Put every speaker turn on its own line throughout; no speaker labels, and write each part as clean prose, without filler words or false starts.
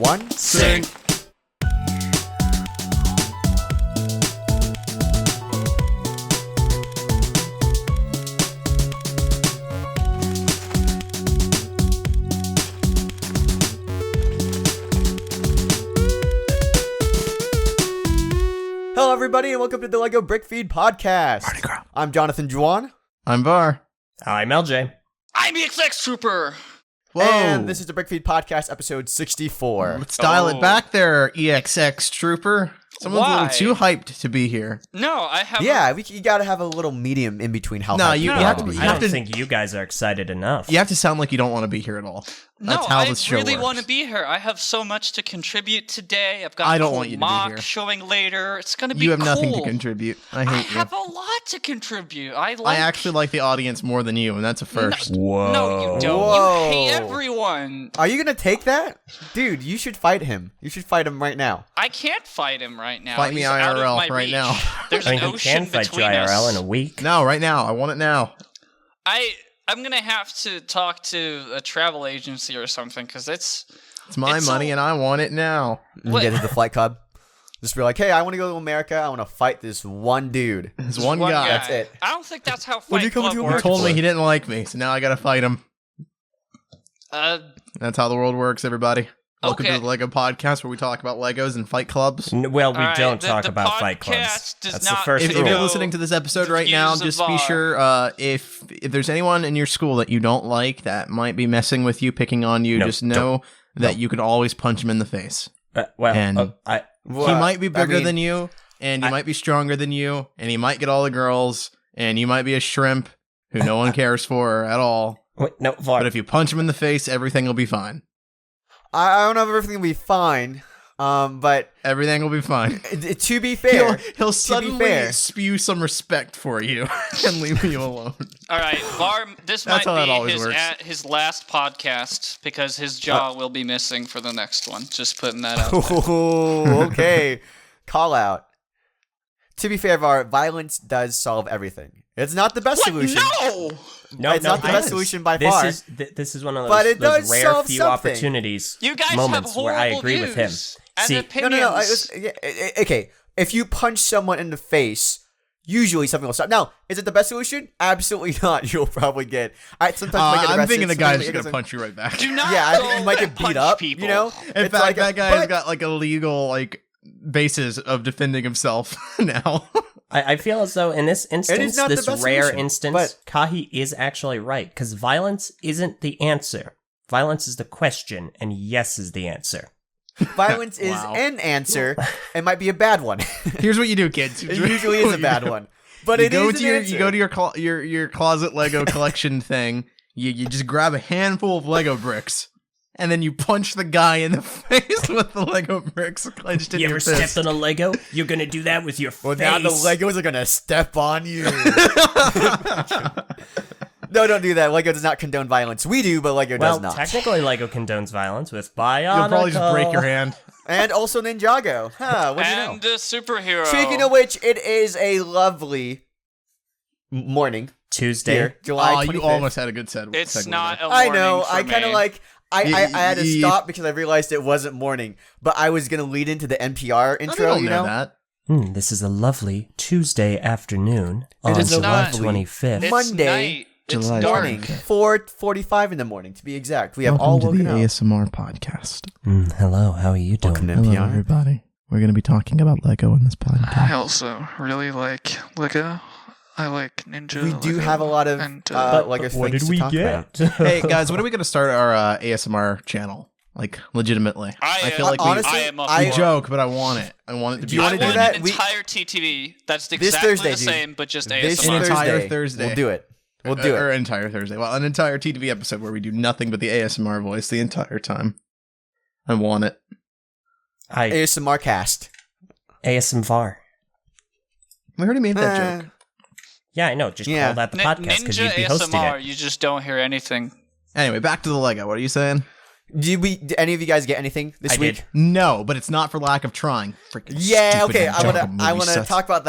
one, sing. Hello, everybody, and welcome to the LEGO BrickFeed podcast. I'm Jonathan Juan.
I'm Var.
I'm Eljay.
I'm the XX Trooper.
Whoa.
And this is the BrickFeed podcast, episode 64.
Let's dial it back there, EXX Trooper. Someone's a little too hyped to be here.
No, I have.
Yeah, you gotta have a little medium in between how hyped
you
are
have to be.
be.
I don't think you guys are excited enough.
You have to sound like you don't want to be here at all. That's how this show
I really
works.
want to be here. I have so much to contribute today. I've got
I don't
cool
want you to be
mock
here.
showing later. It's going to be
You have
cool.
nothing to contribute. I
I
hate you.
have a lot to contribute. I
actually like the audience more than you, and that's a first.
Whoa.
No, you don't.
Whoa.
You hate everyone.
Are you gonna take that? Dude, you should fight him. You should fight him right now.
I can't fight him right now.
Fight me
He's out of
IRL
my
right
reach.
now.
There's
I mean,
an
he
ocean
can fight you
between us.
IRL in a week.
No, right now. I want it now.
I'm gonna have to talk to a travel agency or something because
It's my money, and I want it now.
You get to the flight club. Just be like, hey, I want to go to America. I want to fight this one dude.
This one guy.
That's it.
I don't think that's how
When you
Fight
come
Club
to
He
America
works.
told me he didn't like me, so now I gotta fight him. That's how the world works, everybody. Welcome
Okay.
to the LEGO podcast where we talk about Legos and fight clubs.
Well, we
All right,
don't
the-
talk
the
about fight clubs.
podcast does
That's the
not
first
If
rule.
you're
No.
listening to this episode
The
right now,
views of
just be
VAR.
sure if there's anyone in your school that you don't like that might be messing with you, picking on you,
No,
just know that you can always punch him in the face. And- He might be bigger than you, and he might be stronger than you, and he might get all the girls, and you might be a shrimp who no one cares for at all.
No, Var.
But if you punch him in the face, everything will be fine.
I don't know if everything will be fine, but
Everything will be fine.
to be fair,
He'll
to
suddenly
be fair,
spew some respect for you and leave you alone.
All right, Var, this
That's how that
might
always
be
works.
his last podcast because his jaw will be missing for the next one. Just putting that out there.
oh, okay, call out. To be fair, Var, violence does solve everything. It's not the best solution.
No!
It's not the best solution by far.
This is one of those,
But it does
rare
solve
few
something.
opportunities,
You guys
moments
have
where I
horrible
agree with him.
views and
See,
opinions.
Okay, if you punch someone in the face, usually something will stop. Now, is it the best solution? Absolutely not. You'll probably get. I sometimes might get
I'm
arrested,
thinking the guy's
sometimes
gonna
get-
punch you right back.
Do not
Yeah, I
go
think you might get
and
beat
punch
up.
people.
You know,
In
It's
fact,
like
that guy's
but-
got like a legal basis of defending himself now.
I feel as though in this instance,
not the
this
best
rare
solution,
instance,
but-
Kahi is actually right, because violence isn't the answer. Violence is the question, and yes is the answer.
Violence is
Wow.
an answer. It might be a bad one.
Here's what you do, kids.
It usually is a bad one, but
You
it
go
is
to
an
your
answer.
you go to your closet Lego collection thing. You just grab a handful of Lego bricks. And then you punch the guy in the face with the Lego bricks clenched in
You
your
ever
fist.
stepped on a Lego? You're gonna do that with your
Well,
face.
now the Legos are gonna step on you. No, don't do that. Lego does not condone violence. We do, but Lego
Well,
does not.
technically, Lego condones violence with Bionicle.
You'll probably just break your hand.
And also Ninjago. Huh, what do you know?
And a superhero.
Speaking of which, it is a lovely morning
Tuesday.
here, July 25th.
You almost had a good
It's
segue
not
there.
a
I
warning
know.
for
I kind of
me.
like. I had to
Ye-
stop because I realized it wasn't morning, but I was gonna lead into the NPR
I
intro.
don't
You
know
know,
that.
This is a lovely Tuesday afternoon on
is
July
lovely.
25th.
It's
Monday,
night. It's
July
dark.
morning, 4:45 in the morning to be exact. We have all woken up.
ASMR podcast.
Hello, how are you doing?
Welcome to
Hello,
NPR.
everybody. We're going to be talking about Lego in this
I
podcast.
also really like Lego. I like Ninja.
We do
Lego,
have a lot of
and,
Lego things to talk about.
Hey, guys, when are we going to start our ASMR channel? Like, legitimately.
I
feel like
honestly,
I am up
we
I-
for it.
joke, but I want it. I want it to
Do
be.
you wanna
I
do
want
that?
An
We-
entire TTV. That's
This
exactly
Thursday,
the
dude.
same, but just
This
ASMR.
An entire
Thursday,
Thursday.
we'll do it. We'll do
Or
it.
entire Thursday. Well, an entire TTV episode where we do nothing but the ASMR voice the entire time. I want it.
ASMR cast.
ASMR.
We already made that joke.
Yeah, I know. Just
Yeah.
call that the podcast because
Ninja
you'd be hosting
ASMR.
it.
You just don't hear anything.
Anyway, back to the Lego. What are you saying?
Did any of you guys get anything this
I
week?
did.
No, but it's not for lack of trying. Freaking
Yeah,
stupid
okay. I
NINJAGO
wanna
movie sets.
talk about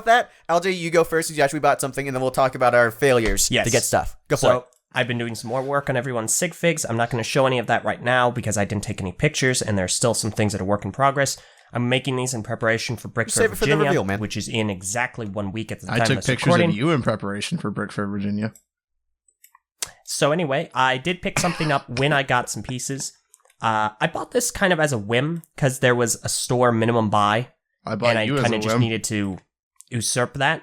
that. Eljay, you go first because you actually bought something, and then we'll talk about our failures
Yes.
to get stuff. Go for
So,
it.
I've been doing some more work on everyone's sig figs. I'm not going to show any of that right now because I didn't take any pictures, and there's still some things that are work in progress. I'm making these in preparation for BrickFeed Virginia,
reveal, man.
which is in exactly 1 week at the time
I
of
took
this
pictures
recording.
of you in preparation for BrickFeed Virginia.
So anyway, I did pick something up when I got some pieces. I bought this kind of as a whim because there was a store minimum buy,
and
I kind of just needed to usurp that.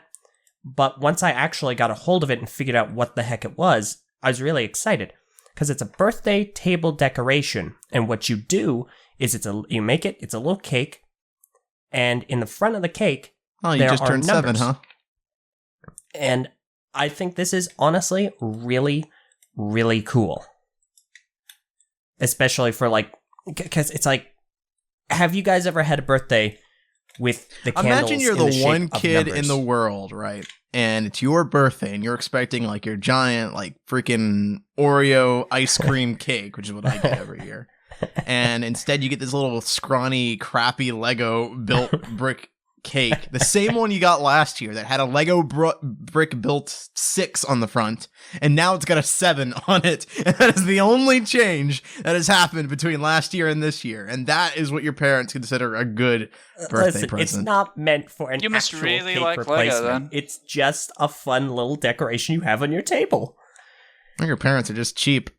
But once I actually got a hold of it and figured out what the heck it was, I was really excited because it's a birthday table decoration. And what you do is you make it, it's a little cake, and in the front of the cake,
you
there
just
are
turned
numbers.
7, huh?
And I think this is honestly really, really cool. Especially for because it's like, have you guys ever had a birthday with the candles?
Imagine you're
in the
the
shape
one
of
kid
numbers?
in the world, right? And it's your birthday, and you're expecting like your giant, like freaking Oreo ice cream cake, which is what I get every year. And instead, you get this little scrawny, crappy Lego built brick cake, the same one you got last year that had a Lego brick built 6 on the front, and now it's got a 7 on it. And that is the only change that has happened between last year and this year, and that is what your parents consider a good birthday present.
It's not meant for an
You must
actual
really
cake
like
replacement.
Lego, then.
It's just a fun little decoration you have on your table.
Your parents are just cheap.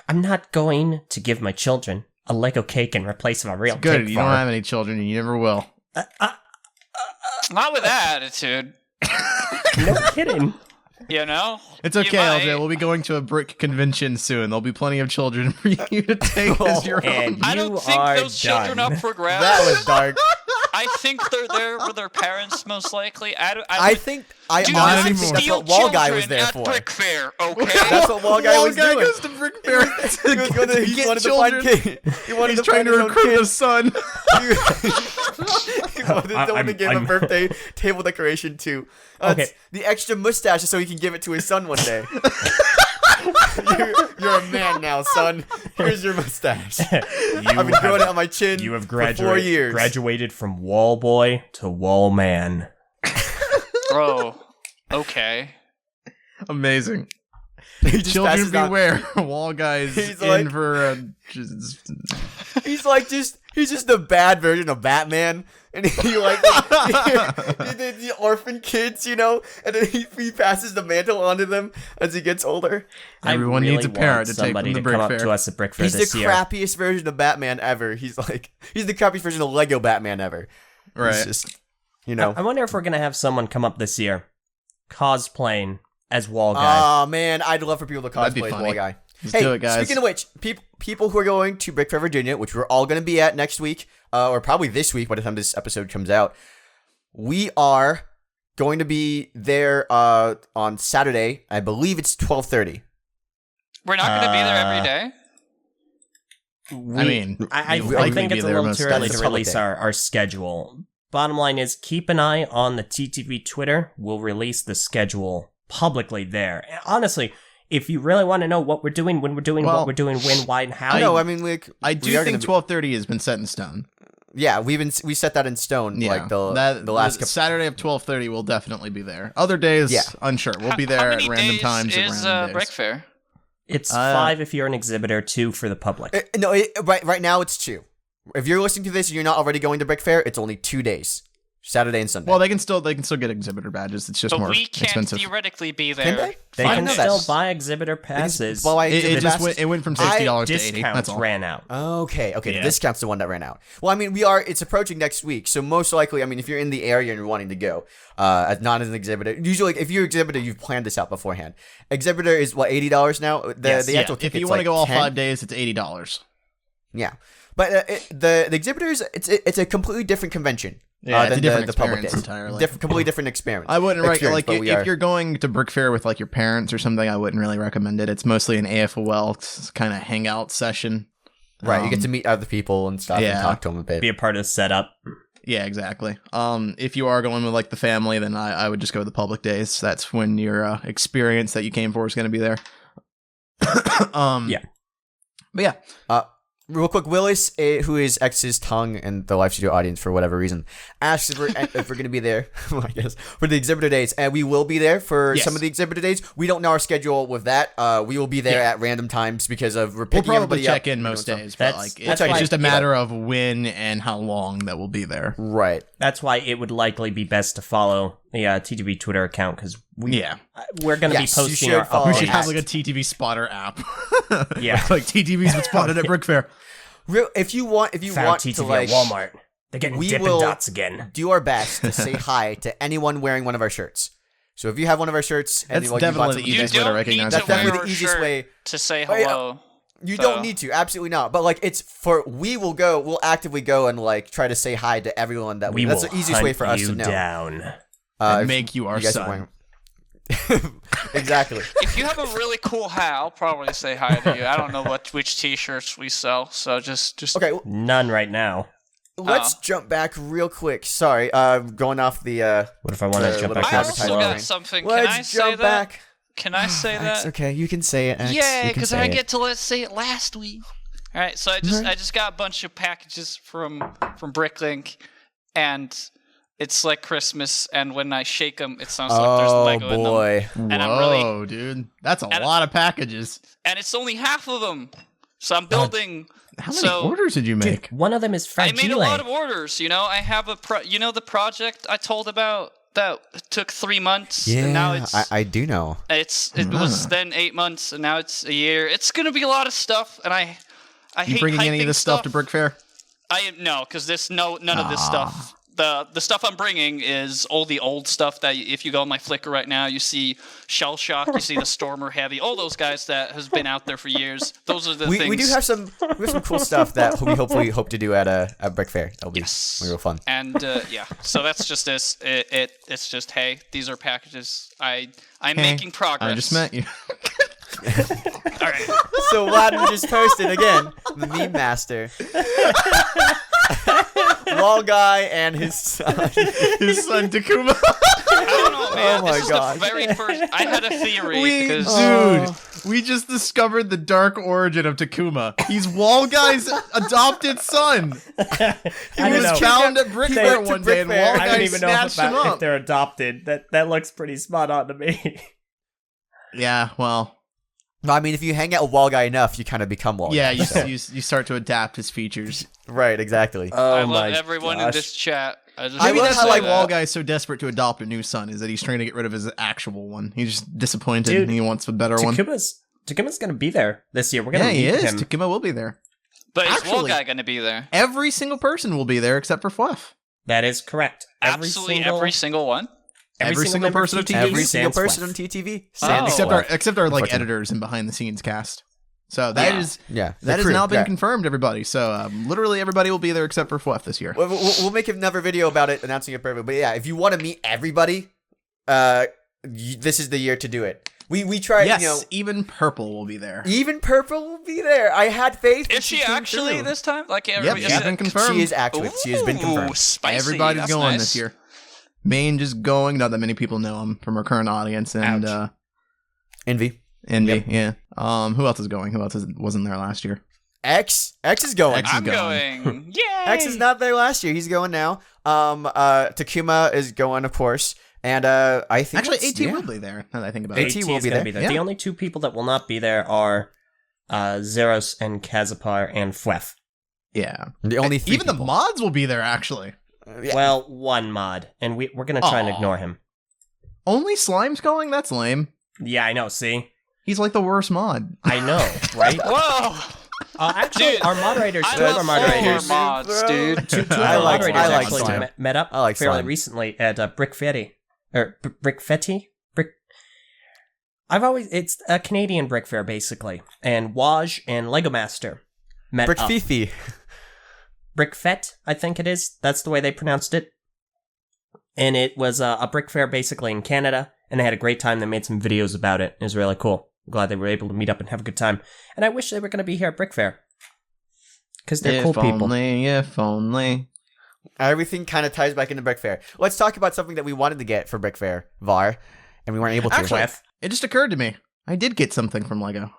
I'm not going to give my children a Lego cake in replace of a real
Good,
cake
you
farm.
don't have any children, and you never will.
Not with that attitude.
No kidding.
You know?
It's
You
okay,
might.
LJ. We'll be going to a brick convention soon. There'll be plenty of children for you to take as your own.
And
I don't
you
think
are
those children
done.
up for grabs.
That was dark.
I think they're there with their parents, most likely.
I
honestly
think
do not
think that's
steal
what Wall Guy was
children
there
at
for.
Brick Fair, okay?
That's what Wall Guy was doing.
goes to Brick Fair
He wanted to find kids. He wanted
He's
to
trying
find
to
his own
recruit
kids.
a son.
He wanted someone to give him a birthday table decoration too.
Okay.
The extra mustache so he can give it to his son one day. You're a man now, son. Here's your mustache. I've been growing it on my chin
You have
for 4 years.
graduated from wall boy to wall man.
Bro, okay.
Amazing.
He just
Children
passes out.
beware. Wall Guy's
He's
in
like-
for
He's just the bad version of Batman, and he the orphan kids, you know, and then he passes the mantle onto them as he gets older.
Everyone
I really
needs a parent
want
to take
somebody
from the
to come
Brick
up
Fair.
to us at Brick Fair
He's the
this year.
crappiest version of Batman ever. He's the crappiest version of Lego Batman ever.
Right.
He's just, you know.
I wonder if we're gonna have someone come up this year cosplaying as Wall Guy.
Oh man, I'd love for people to
That'd be
cosplay as
funny.
Wall Guy.
Let's
Hey,
do it, guys.
speaking of which, people who are going to BrickFeed Virginia, which we're all going to be at next week, or probably this week by the time this episode comes out, we are going to be there on Saturday. I believe it's 12:30.
We're not going to be there every day?
I
you'll
I
likely
think
be
it's a
there
little
most
too
days.
early
That's
to
a public
release
day.
our schedule. Bottom line is, keep an eye on the TTV Twitter. We'll release the schedule publicly there. And honestly, if you really want to know what we're doing, when we're doing,
Well,
what we're doing, when, why, and how,
No, I mean, like,
I
we
do
are
think
gonna
12:30 has been set in stone.
yeah, we set that in stone.
Yeah,
Like the last couple.
Saturday of 12:30 will definitely be there. Other days,
Yeah.
unsure. We'll be
How
there at
many
random
days
times at
is
random
Brick
days.
Fair?
it's 5 if you're an exhibitor, 2 for the public.
Right now it's 2. If you're listening to this and you're not already going to Brick Fair, it's only 2 days. Saturday and Sunday.
Well, they can still get exhibitor badges. It's just
But
more
we can't
expensive.
theoretically be
Can
there.
they?
They
I
can
know
still
that.
buy exhibitor passes.
Well,
It went from $60 to $80. That's
Discounts
all.
ran out.
Okay, the
Yeah.
discount's the one that ran out. Well, I mean, it's approaching next week, so most likely, I mean, if you're in the area and you're wanting to go, not as an exhibitor, usually, if you're an exhibitor, you've planned this out beforehand. Exhibitor is, what, $80 now?
Yes.
The actual
If
ticket's
you want to
like
go all
10?
5 days, it's $80.
Yeah. But the exhibitors, it's a completely different convention.
Yeah, it's
than
a different
the public
experience
days.
entirely.
Completely different experience.
I wouldn't
experience, but
if you're going to Brick Fair with like your parents or something. I wouldn't really recommend it. It's mostly an AFOL kind of hangout session.
Right, you get to meet other people and stuff
yeah.
and talk to them a bit.
Be a part of the setup.
Yeah, exactly. If you are going with like the family, then I would just go to the public days. That's when your experience that you came for is going to be there.
Yeah.
But yeah.
real quick, Willis, who is X's tongue in the live studio audience for whatever reason, asks if we're going to be there, I guess, for the exhibitor days. And we will be there for some of the exhibitor days. We don't know our schedule with that. We will be there at random times because of we're picking everybody up.
We'll probably check in most days, but it's just a matter of when and how long that we'll be there.
Right.
That's why it would likely be best to follow the TTV Twitter account, because we're going to be posting our updates.
We should have like a TTV spotter app.
Yeah.
Like TTV's been spotted at Brick Fair.
If you want
TTV
to like
at Walmart, they're getting Dippin' Dots again.
Do our best to say hi to anyone wearing one of our shirts. So if you have one of our shirts,
that's definitely the easiest way to recognize.
That's definitely the easiest way
to say hello.
You don't need to, absolutely not. But like, we'll actively go and like try to say hi to everyone that we. That's the easiest way for us to know.
Down.
And make you our son.
Exactly.
If you have a really cool hat, I'll probably say hi to you. I don't know which t-shirts we sell, so just
okay.
None right now.
Let's jump back real quick. Sorry, going off the.
What if I want to jump back?
I also got something. Can I say that? Can I say that?
It's okay, you can say it. X.
Yeah, because I get to say it last week. All right, so I just got a bunch of packages from BrickLink, and it's like Christmas, and when I shake them, it sounds like there's Lego in them. And
Whoa, dude. That's a lot of packages.
And it's only half of them. So I'm building...
How many orders did you make?
Dude, one of them is fragile.
I made a lot of orders, I have the project I told about that took 3 months?
Yeah,
and now it's,
I do know.
It was then 8 months, and now it's a year. It's going to be a lot of stuff, and I hate
You bringing any of this stuff to Brick Fair?
No, because none of this stuff. The stuff I'm bringing is all the old stuff that if you go on my Flickr right now, you see Shell Shock, you see the Stormer Heavy, all those guys that has been out there for years. Those are the things.
We do have some cool stuff that we hopefully hope to do at Brick Fair. That'll be real fun.
And so that's just this. It's just, hey, these are packages. I'm making progress.
I just met you.
All right.
So Aladdin just posted again the meme master. Wall guy and his son.
His son Takuma.
I don't know, man.
Oh my
this
God.
is the very first. I had a theory.
We just discovered the dark origin of Takuma. He's Wall Guy's adopted son. He was found at Brick Fair one day, and Wall Guy snatched him up.
If they're adopted, that looks pretty spot on to me.
Yeah, well.
No, I mean, if you hang out with Wall Guy enough, you kind of become Wall Guy.
Yeah, you start to adapt his features.
Right, exactly.
I love everyone in this chat.
Maybe that's how Wall Guy is so desperate to adopt a new son, is that he's trying to get rid of his actual one. He's just disappointed and he wants a better one.
Takuma's going to be there this year. We're going to
meet him.
Yeah, he is.
Takuma will be there.
But is Wall Guy going to be there?
Every single person will be there except for Fluff.
That is correct.
Every single one?
Every single person of TTV.
Every single person on TTV.
Except our like editors and behind the scenes cast. So that has now been confirmed, everybody. So literally everybody will be there except for Fluff this year.
We'll make another video about it, announcing it for everybody. But yeah, if you want to meet everybody, this is the year to do it. We try.
Yes, even Purple will be there.
Even Purple will be there. I had faith.
Is she actually this time? Like
she's been confirmed.
She is actually. She has been confirmed.
Spicy.
Everybody's going this year. Main just going. Not that many people know him from our current audience. And
Envy,
yeah. Who else is going? Who else wasn't there last year?
X is going.
I'm going. Yay!
X is not there last year. He's going now. Takuma is going, of course. And I think
actually AT will be there. Now that I think about it,
AT will be there.
Yeah. The only two people that will not be there are Zeros and Kazapar and Fwef.
Yeah,
the only three
even
people.
The mods will be there actually.
Well, one mod, and we're gonna try and ignore him.
Only Slime's going? That's lame.
Yeah, I know. See,
he's like the worst mod.
I know, right?
Whoa.
Actually,
dude,
our moderators,
I love
moderators,
mods, dude.
Two of our moderators actually
Slime.
met up fairly recently at BrickFeed. Or BrickFetti? It's a Canadian Brick Fair, basically. And Waj and Lego Master met up.
BrickFeed.
BrickFet, I think it is. That's the way they pronounced it. And it was a Brick Fair, basically, in Canada. And they had a great time. They made some videos about it. It was really cool. I'm glad they were able to meet up and have a good time. And I wish they were going to be here at Brick Fair. Because they're cool people.
If only.
Everything kind of ties back into Brick Fair. Let's talk about something that we wanted to get for Brick Fair, VAR, and we weren't able to.
Actually, it just occurred to me. I did get something from Lego.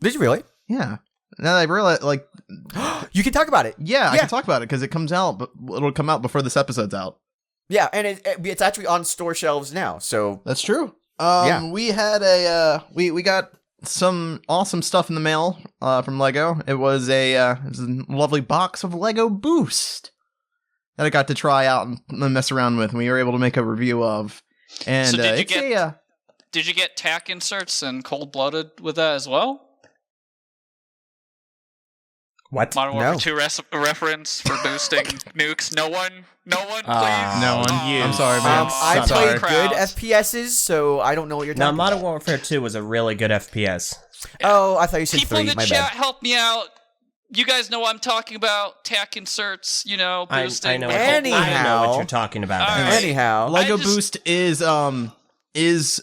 Did you really?
Yeah. Now that I realize, like,
you can talk about it.
Yeah, I can talk about it because it comes out, but it'll come out before this episode's out.
Yeah, and it's actually on store shelves now. So
that's true. We had we got some awesome stuff in the mail from Lego. It was a lovely box of Lego Boost that I got to try out and mess around with, and we were able to make a review of. And
so did you get tack inserts and cold-blooded with that as well?
What?
Modern Warfare 2 reference for boosting nukes? No one, please.
No one. I'm sorry, man.
I played good FPSs, so I don't know what you're talking about.
Modern Warfare 2 was a really good FPS.
Yeah. Oh, I thought you said
People
3.
in the chat, help me out. You guys know what I'm talking about. Tack inserts, boosting.
I know
Anyhow.
what you're talking about.
Right.
Anyhow.
Lego Boost is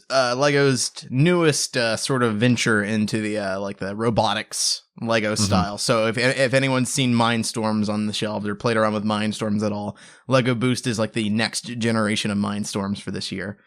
Lego's newest sort of venture into the the robotics Lego style. So if anyone's seen Mindstorms on the shelves or played around with Mindstorms at all, Lego Boost is like the next generation of Mindstorms for this year.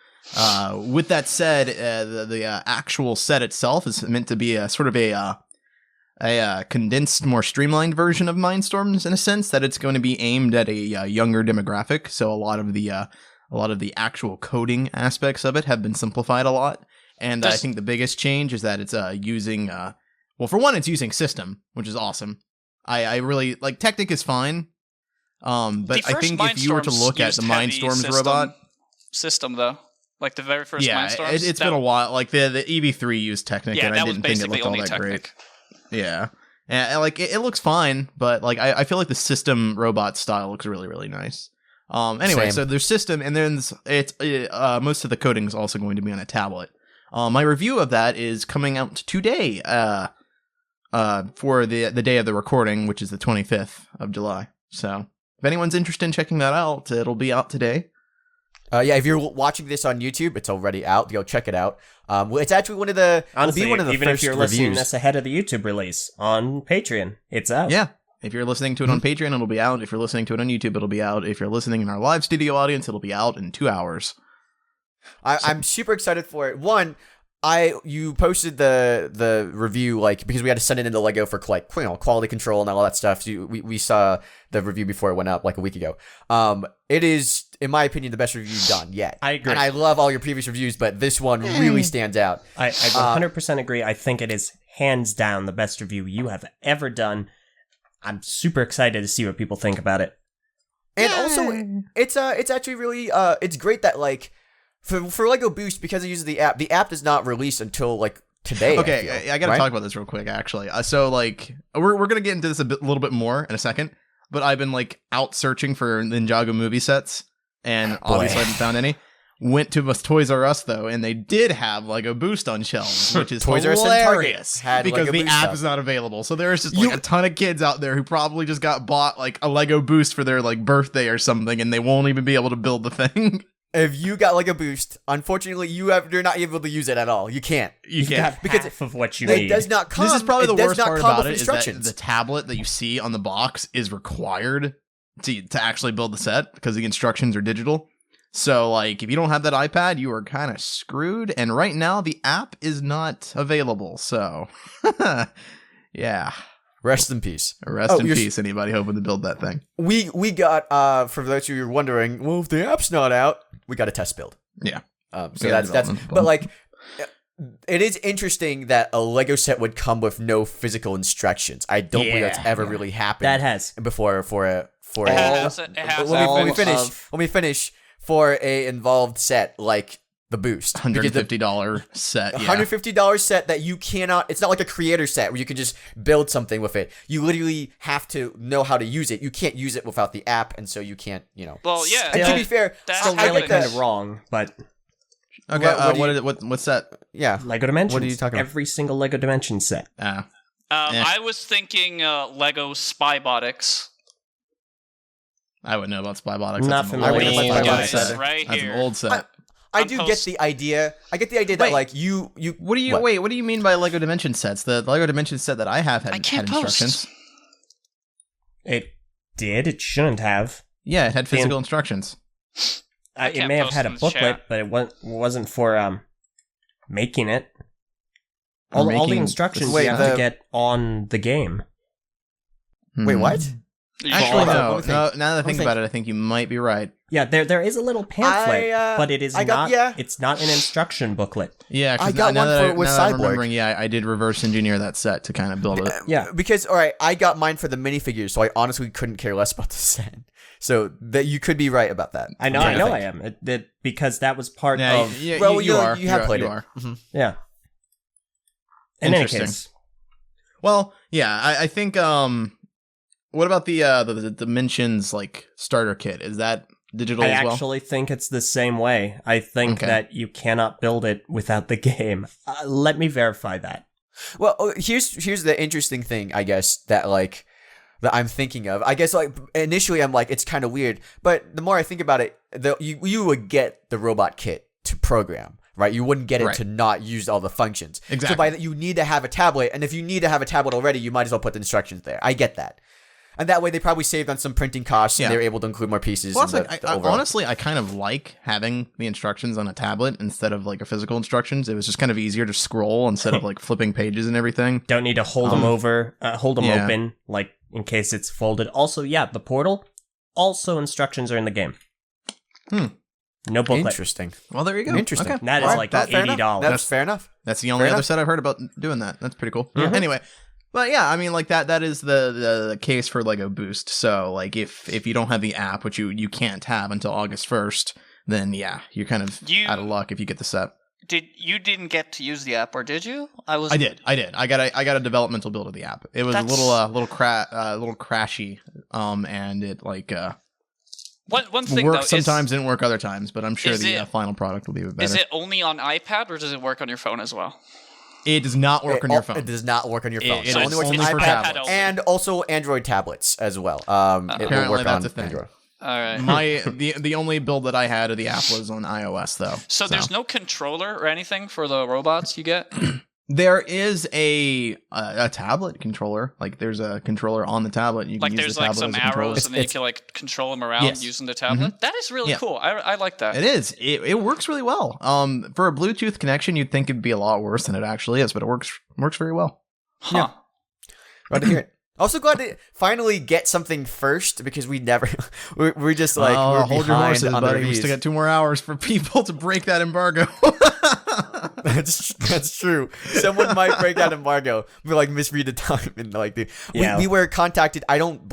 With that said, the actual set itself is meant to be a sort of a condensed, more streamlined version of Mindstorms in a sense that it's going to be aimed at a younger demographic. So a lot of the actual coding aspects of it have been simplified a lot. And I think the biggest change is that it's using, for one, it's using System, which is awesome. I really, Technic is fine. But I think if you were to look at the Mindstorms robot...
System, though. Like the very first Mindstorms?
It's been a while. Like the EV3 used Technic, and I didn't think it looked all that
Technic.
great. Yeah. And it looks fine, but I feel like the System robot style looks really, really nice. Anyway, so there's System, and then it's most of the coding is also going to be on a tablet. My review of that is coming out today, for the day of the recording, which is the 25th of July. So if anyone's interested in checking that out, it'll be out today.
If you're watching this on YouTube, it's already out. Go check it out. It's actually one of the
honestly,
one of the
even
first
if you're
reviews.
listening this ahead of the YouTube release on Patreon, it's out.
Yeah. If you're listening to it on Patreon, it'll be out. If you're listening to it on YouTube, it'll be out. If you're listening in our live studio audience, it'll be out in 2 hours.
I'm super excited for it. One, you posted the review because we had to send it into Lego for quality control and all that stuff. So we saw the review before it went up a week ago. It is, in my opinion, the best review you've done yet.
I agree.
And I love all your previous reviews, but this one really stands out.
I 100% agree. I think it is hands down the best review you have ever done. I'm super excited to see what people think about it.
And also, it's actually really it's great that for Lego Boost, because it uses the app does not release until today.
Okay, I gotta talk about this real quick actually. So we're gonna get into this a little bit more in a second, but I've been out searching for Ninjago movie sets, and obviously I haven't found any. Went to Toys R Us though, and they did have Lego Boost on shelves, which is
Toys R Us
hilarious
had
because
Lego
the
Boost
app
stuff.
is not available. So there's just a ton of kids out there who probably just got bought a Lego Boost for their birthday or something, and they won't even be able to build the thing.
If you got Lego Boost, unfortunately you're not able to use it at all. You can't.
You
can't.
got half of what you need.
It does not come.
This is probably the worst part about it, is that
instructions.
the tablet that you see on the box is required to actually build the set because the instructions are digital. So, if you don't have that iPad, you are kind of screwed. And right now, the app is not available. So, yeah.
Rest in peace.
Rest in peace, anybody hoping to build that thing.
We got, for those of you who are wondering, well, if the app's not out, we got a test build.
Yeah.
So that's but it is interesting that a Lego set would come with no physical instructions. I don't believe that's ever really happened.
That has.
Before
Let
me finish. For a involved set like the Boost,
$150 set,
$150 set that you cannot. It's not like a creator set where you can just build something with it. You literally have to know how to use it. You can't use it without the app, and so you can't.
Well, yeah.
And to be fair,
still really kind of wrong, but
okay. What's that?
Yeah,
Lego Dimensions.
What are you talking about?
Every single Lego Dimension set.
I was thinking Lego Spybotics.
I wouldn't know about Spybotics.
Not familiar with
Spybotics.
Spybotics.
Right
That's
here.
an old set.
I do get the idea. I get the idea that you.
What do you mean by Lego Dimension sets? The Lego Dimension set that I have had instructions.
It did. It shouldn't have.
Yeah, it had physical instructions.
It may have had a booklet, but it wasn't for making it. All the instructions you have to get on the game.
Wait, what?
Actually, no. Now that I think about it, I think you might be right.
Yeah, there is a little pamphlet, but it is it's not an instruction booklet.
Yeah,
I got one for it with Cyborg.
I did reverse engineer that set to kind of build it.
Yeah,
because I got mine for the minifigures, so I honestly couldn't care less about the set. So that you could be right about that.
I know I am. Because that was part of.
Yeah,
well,
you are.
You have played it.
Mm-hmm.
Yeah. In any case.
Well, yeah, I think. What about the Dimensions like starter kit? Is that digital as well?
I actually think it's the same way. I think that you cannot build it without the game. Let me verify that.
Well, here's the interesting thing, I guess, that I'm thinking of. I guess initially I'm like, it's kind of weird, but the more I think about it, you would get the robot kit to program. Right, you wouldn't get it to not use all the functions.
Exactly.
So by that, you need to have a tablet, and if you need to have a tablet already, you might as well put the instructions there. I get that, and that way they probably saved on some printing costs, and they're able to include more pieces.
Well, honestly, I kind of like having the instructions on a tablet instead of a physical instructions. It was just kind of easier to scroll instead of flipping pages and everything.
Don't need to hold them open, in case it's folded. Also, the portal. Also, instructions are in the game. No booklet.
Interesting.
Well, there you go.
Interesting.
Okay. That is $80.
That's fair enough.
That's the only other set I've heard about doing that. That's pretty cool. Mm-hmm. Anyway, but yeah, I mean, that is the case for Lego Boost. So, if you don't have the app, which you can't have until August 1st, then you're kind of out of luck if you get the set.
You didn't get to use the app, or did you? I
did. I got a developmental build of the app. It was a little crashy, and it
One thing
work
though,
sometimes, didn't work other times, but I'm sure the final product will be better.
Is it only on iPad, or does it work on your phone as well?
It does not work on your phone.
It does not work on your phone.
It
only works on
for
iPad
tablets.
And also Android tablets as well. It
Apparently
will work
that's
on
a thing.
Android.
All right.
The only build that I had of the app was on iOS though.
So there's no controller or anything for the robots you get?
There is a tablet controller. There's a controller on the tablet. You can use the tablet
some
as a controller.
arrows, and then you can control them around using the tablet. Mm-hmm. That is really cool. I like that.
It is. It works really well. For a Bluetooth connection, you'd think it'd be a lot worse than it actually is, but it works very well.
Huh.
Yeah. Glad to hear it. Also glad to finally get something first, because we never we're just we're
hold your horses,
on
buddy. We still got 2 more hours for people to break that embargo.
That's true. Someone might break that embargo, but misread the time and we were contacted. I don't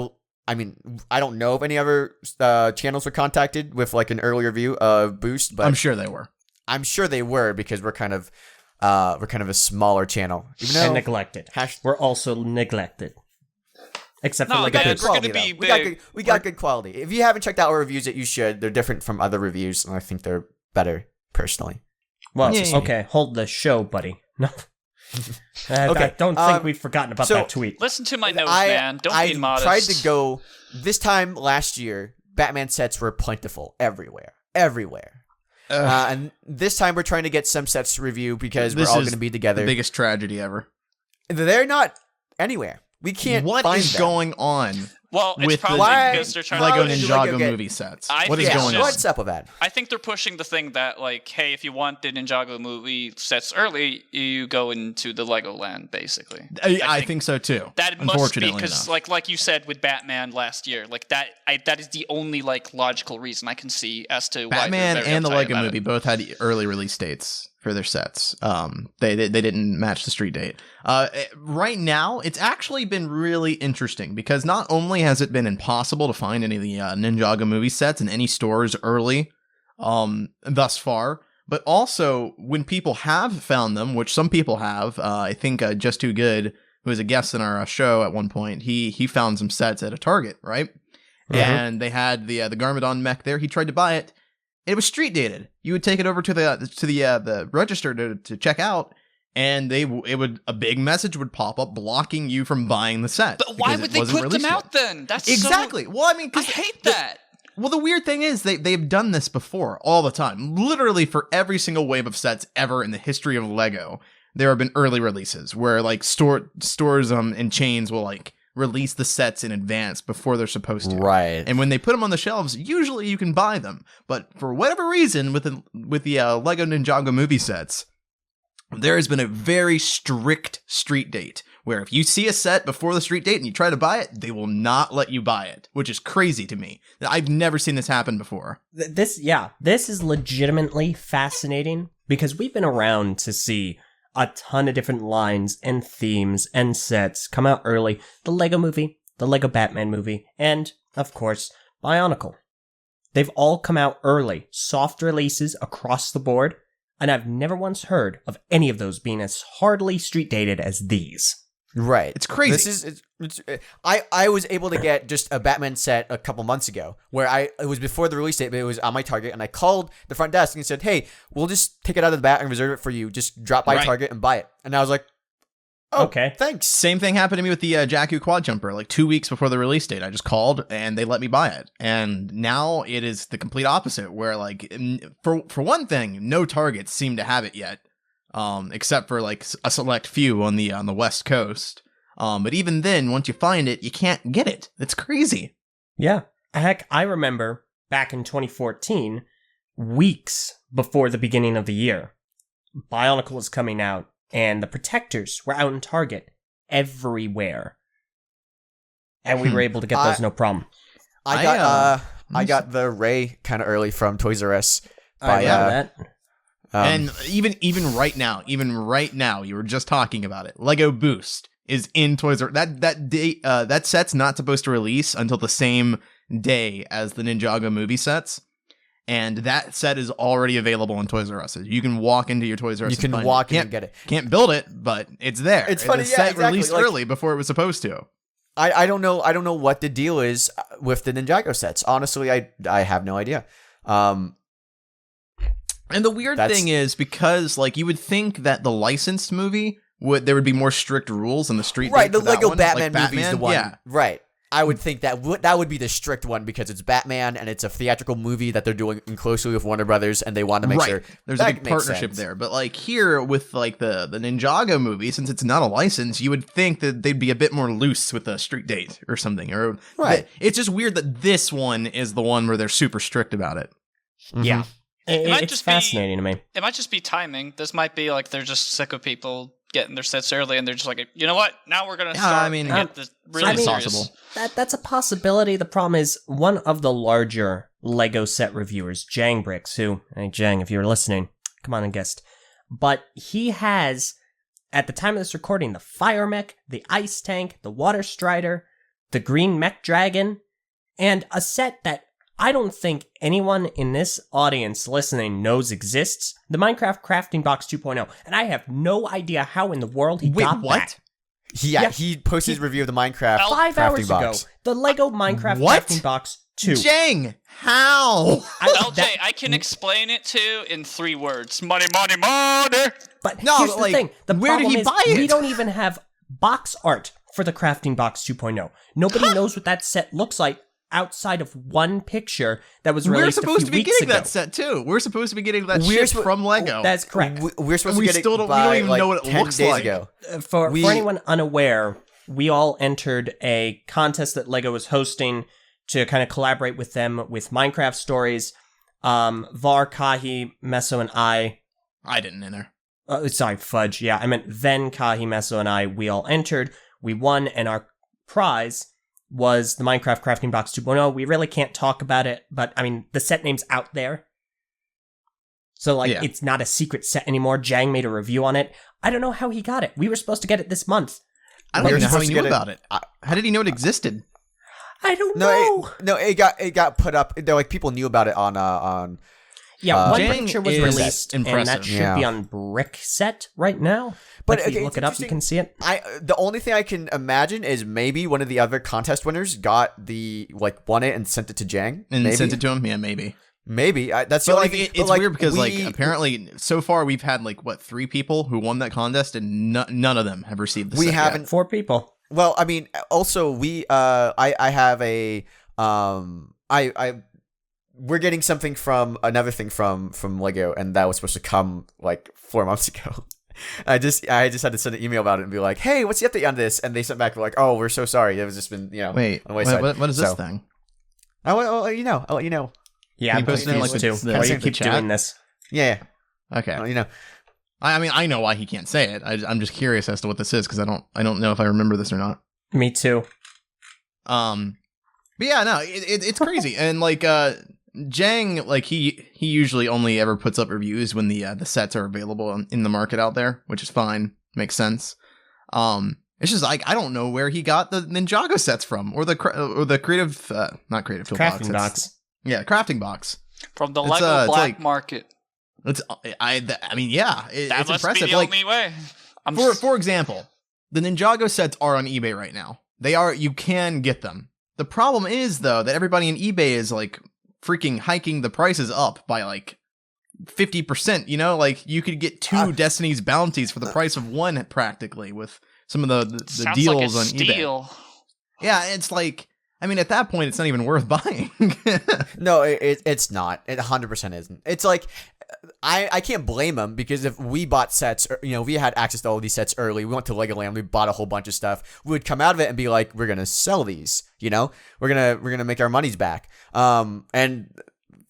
know if any other channels were contacted with an early review of Boost, but
I'm sure they were.
I'm sure they were, because we're kind of a smaller channel,
and neglected. We're also neglected. Except for
we're
good
quality,
gonna be big. We got good quality. If you haven't checked out our reviews, you should. They're different from other reviews, and I think they're better personally.
Well, okay, hold the show, buddy. No. I don't think we've forgotten about that tweet.
Listen to my notes, man. Don't be modest.
I tried to go this time last year. Batman sets were plentiful everywhere. And this time we're trying to get some sets to review, because we're all going to be together.
The biggest tragedy ever.
They're not anywhere. We can't
What
find
is
them.
going on?
Well, it's
with
probably because they're trying
Lego
to
Ninjago movie sets. What is going on?
What's up with that?
I think they're pushing the thing that, hey, if you want the Ninjago movie sets early, you go into the Legoland, basically.
I think so too.
That must be because, like you said with Batman last year, that is the only logical reason I can see as to
Batman
why
and the Lego movie both had early release dates for their sets. They didn't match the street date. Right now, it's actually been really interesting, because not only has it been impossible to find any of the Ninjago movie sets in any stores early thus far, but also when people have found them, which some people have, I think Just Too Good, who was a guest in our show at one point, he found some sets at a Target, right? Mm-hmm. And they had the Garmadon mech there. He tried to buy it. It was street dated. You would take it over to the register to check out, and a big message would pop up blocking you from buying the set.
But why would they put them out then? That's
exactly. Well, I mean,
I hate that.
Well, the weird thing is they've done this before all the time. Literally for every single wave of sets ever in the history of Lego, there have been early releases where stores and chains will release the sets in advance before they're supposed to.
Right.
And when they put them on the shelves, usually you can buy them. But for whatever reason, with the Lego Ninjago movie sets, there has been a very strict street date where if you see a set before the street date and you try to buy it, they will not let you buy it, which is crazy to me. I've never seen this happen before.
This is legitimately fascinating because we've been around to see a ton of different lines and themes and sets come out early. The Lego Movie, the Lego Batman movie, and, of course, Bionicle. They've all come out early, soft releases across the board, and I've never once heard of any of those being as hardly street dated as these.
Right.
It's crazy.
This is I was able to get just a Batman set a couple months ago where it was before the release date, but it was on my Target, and I called the front desk and said, "Hey, we'll just take it out of the bat and reserve it for you. Just drop by Target and buy it." And I was like, "Oh, okay, thanks."
Same thing happened to me with the Jakku quad jumper. Like 2 weeks before the release date, I just called and they let me buy it. And now it is the complete opposite, where like for one thing, no Targets seem to have it yet. Except for like a select few on the West Coast. But even then, once you find it, you can't get it. It's crazy.
Yeah. Heck, I remember back in 2014, weeks before the beginning of the year, Bionicle was coming out, and the Protectors were out in Target everywhere. And we were able to get those no problem.
I got the Ray kind of early from Toys R Us.
That.
And even right now, you were just talking about it. Lego Boost is in Toys R Us. That set's not supposed to release until the same day as the Ninjago movie sets, and that set is already available in Toys R Us. You can walk into your Toys R Us.
You can walk in and get it.
Can't build it, but it's there.
It's funny.
The set
exactly.
released early before it was supposed to.
I don't know what the deal is with the Ninjago sets. Honestly, I have no idea.
And the weird thing is, because like you would think that the licensed movie there would be more strict rules in the street.
Right, the Lego
one.
Batman
like
movie is the one. Yeah. Right. I would think that would be the strict one because it's Batman and it's a theatrical movie that they're doing closely with Warner Brothers, and they want to make sure
there's a big partnership there. But like here with like the Ninjago movie, since it's not a license, you would think that they'd be a bit more loose with a street date or something. Or it's just weird that this one is the one where they're super strict about it.
Mm-hmm. Yeah. It's fascinating to me.
It might just be timing. This might be like they're just sick of people getting their sets early, and they're just like, you know what? Now we're gonna start. Get this really serious.
That's a possibility. The problem is one of the larger Lego set reviewers, Jang Bricks, who, hey Jang, if you're listening, come on and guest. But he has, at the time of this recording, the Fire Mech, the Ice Tank, the Water Strider, the Green Mech Dragon, and a set that I don't think anyone in this audience listening knows exists, the Minecraft Crafting Box 2.0. And I have no idea how in the world he got that.
Yeah, he posted his review of the Minecraft
5 hours
box.
ago. The Lego Minecraft Crafting Box 2.
Jang, how?
LJ, I can explain it to in 3 words. Money, money, money!
But here's the thing.
Where did he buy it?
We don't even have box art for the Crafting Box 2.0. Nobody knows what that set looks like outside of one picture that was released a few weeks ago.
We're supposed to be getting that set too. We're supposed to be getting that shit from Lego.
That's correct.
We're supposed to get it by
we don't even know what it
10
looks
days
like.
ago.
For anyone unaware, we all entered a contest that Lego was hosting to kind of collaborate with them with Minecraft stories. Var, Kahi, Meso, and I
didn't enter.
Sorry, fudge. Yeah, I meant then Kahi, Meso, and I, we all entered. We won, and our prize was the Minecraft Crafting Box 2.0. We really can't talk about it, but I mean, the set name's out there. So, It's not a secret set anymore. Jang made a review on it. I don't know how he got it. We were supposed to get it this month.
I don't even know how he knew about it. How did he know it existed?
I don't know.
It got put up. People knew about it on.
Yeah, one picture was released,
impressive.
and that should be on BrickFeed right now. But if you look it up, you can see it.
The only thing I can imagine is maybe one of the other contest winners got won it and sent it to Jang.
And sent it to him? Yeah, maybe.
Maybe. That's the only thing.
It's weird because apparently so far we've had 3 people who won that contest, and none of them have received the set.
We haven't.
4 people.
Well, I mean, also I have a we're getting something from another thing from Lego, and that was supposed to come 4 months ago. I just had to send an email about it and be like, "Hey, what's the update on this?" And they sent back like, "Oh, we're so sorry. It was just been
Wait,
on the wayside."
What is this thing?
I'll let you know. I'll let you know.
Yeah, I'm
posting
confused too. Why do you keep doing this?
Yeah.
Okay.
Well,
I mean, I know why he can't say it. I'm just curious as to what this is because I don't know if I remember this or not.
Me too.
But yeah, no, it's crazy. And like Jang, like he usually only ever puts up reviews when the sets are available in the market out there, which is fine, makes sense. It's just like I don't know where he got the Ninjago sets from, or the creative, not creative Toolbox.
Crafting box.
Yeah, crafting box
From the Lego black market.
I mean, yeah,
that
it's
must
impressive.
be the only way.
For example, the Ninjago sets are on eBay right now. You can get them. The problem is though that everybody on eBay is like freaking hiking the prices up by like 50%. You know, like you could get 2 Destiny's bounties for the price of 1 practically with some of the deals on eBay. Yeah, it's like. I mean, at that point, it's not even worth buying.
No, it's not. It 100% isn't. It's like, I can't blame them because if we bought sets, we had access to all these sets early. We went to LEGOLAND. We bought a whole bunch of stuff. We would come out of it and be like, we're going to sell these, we're going to make our monies back. And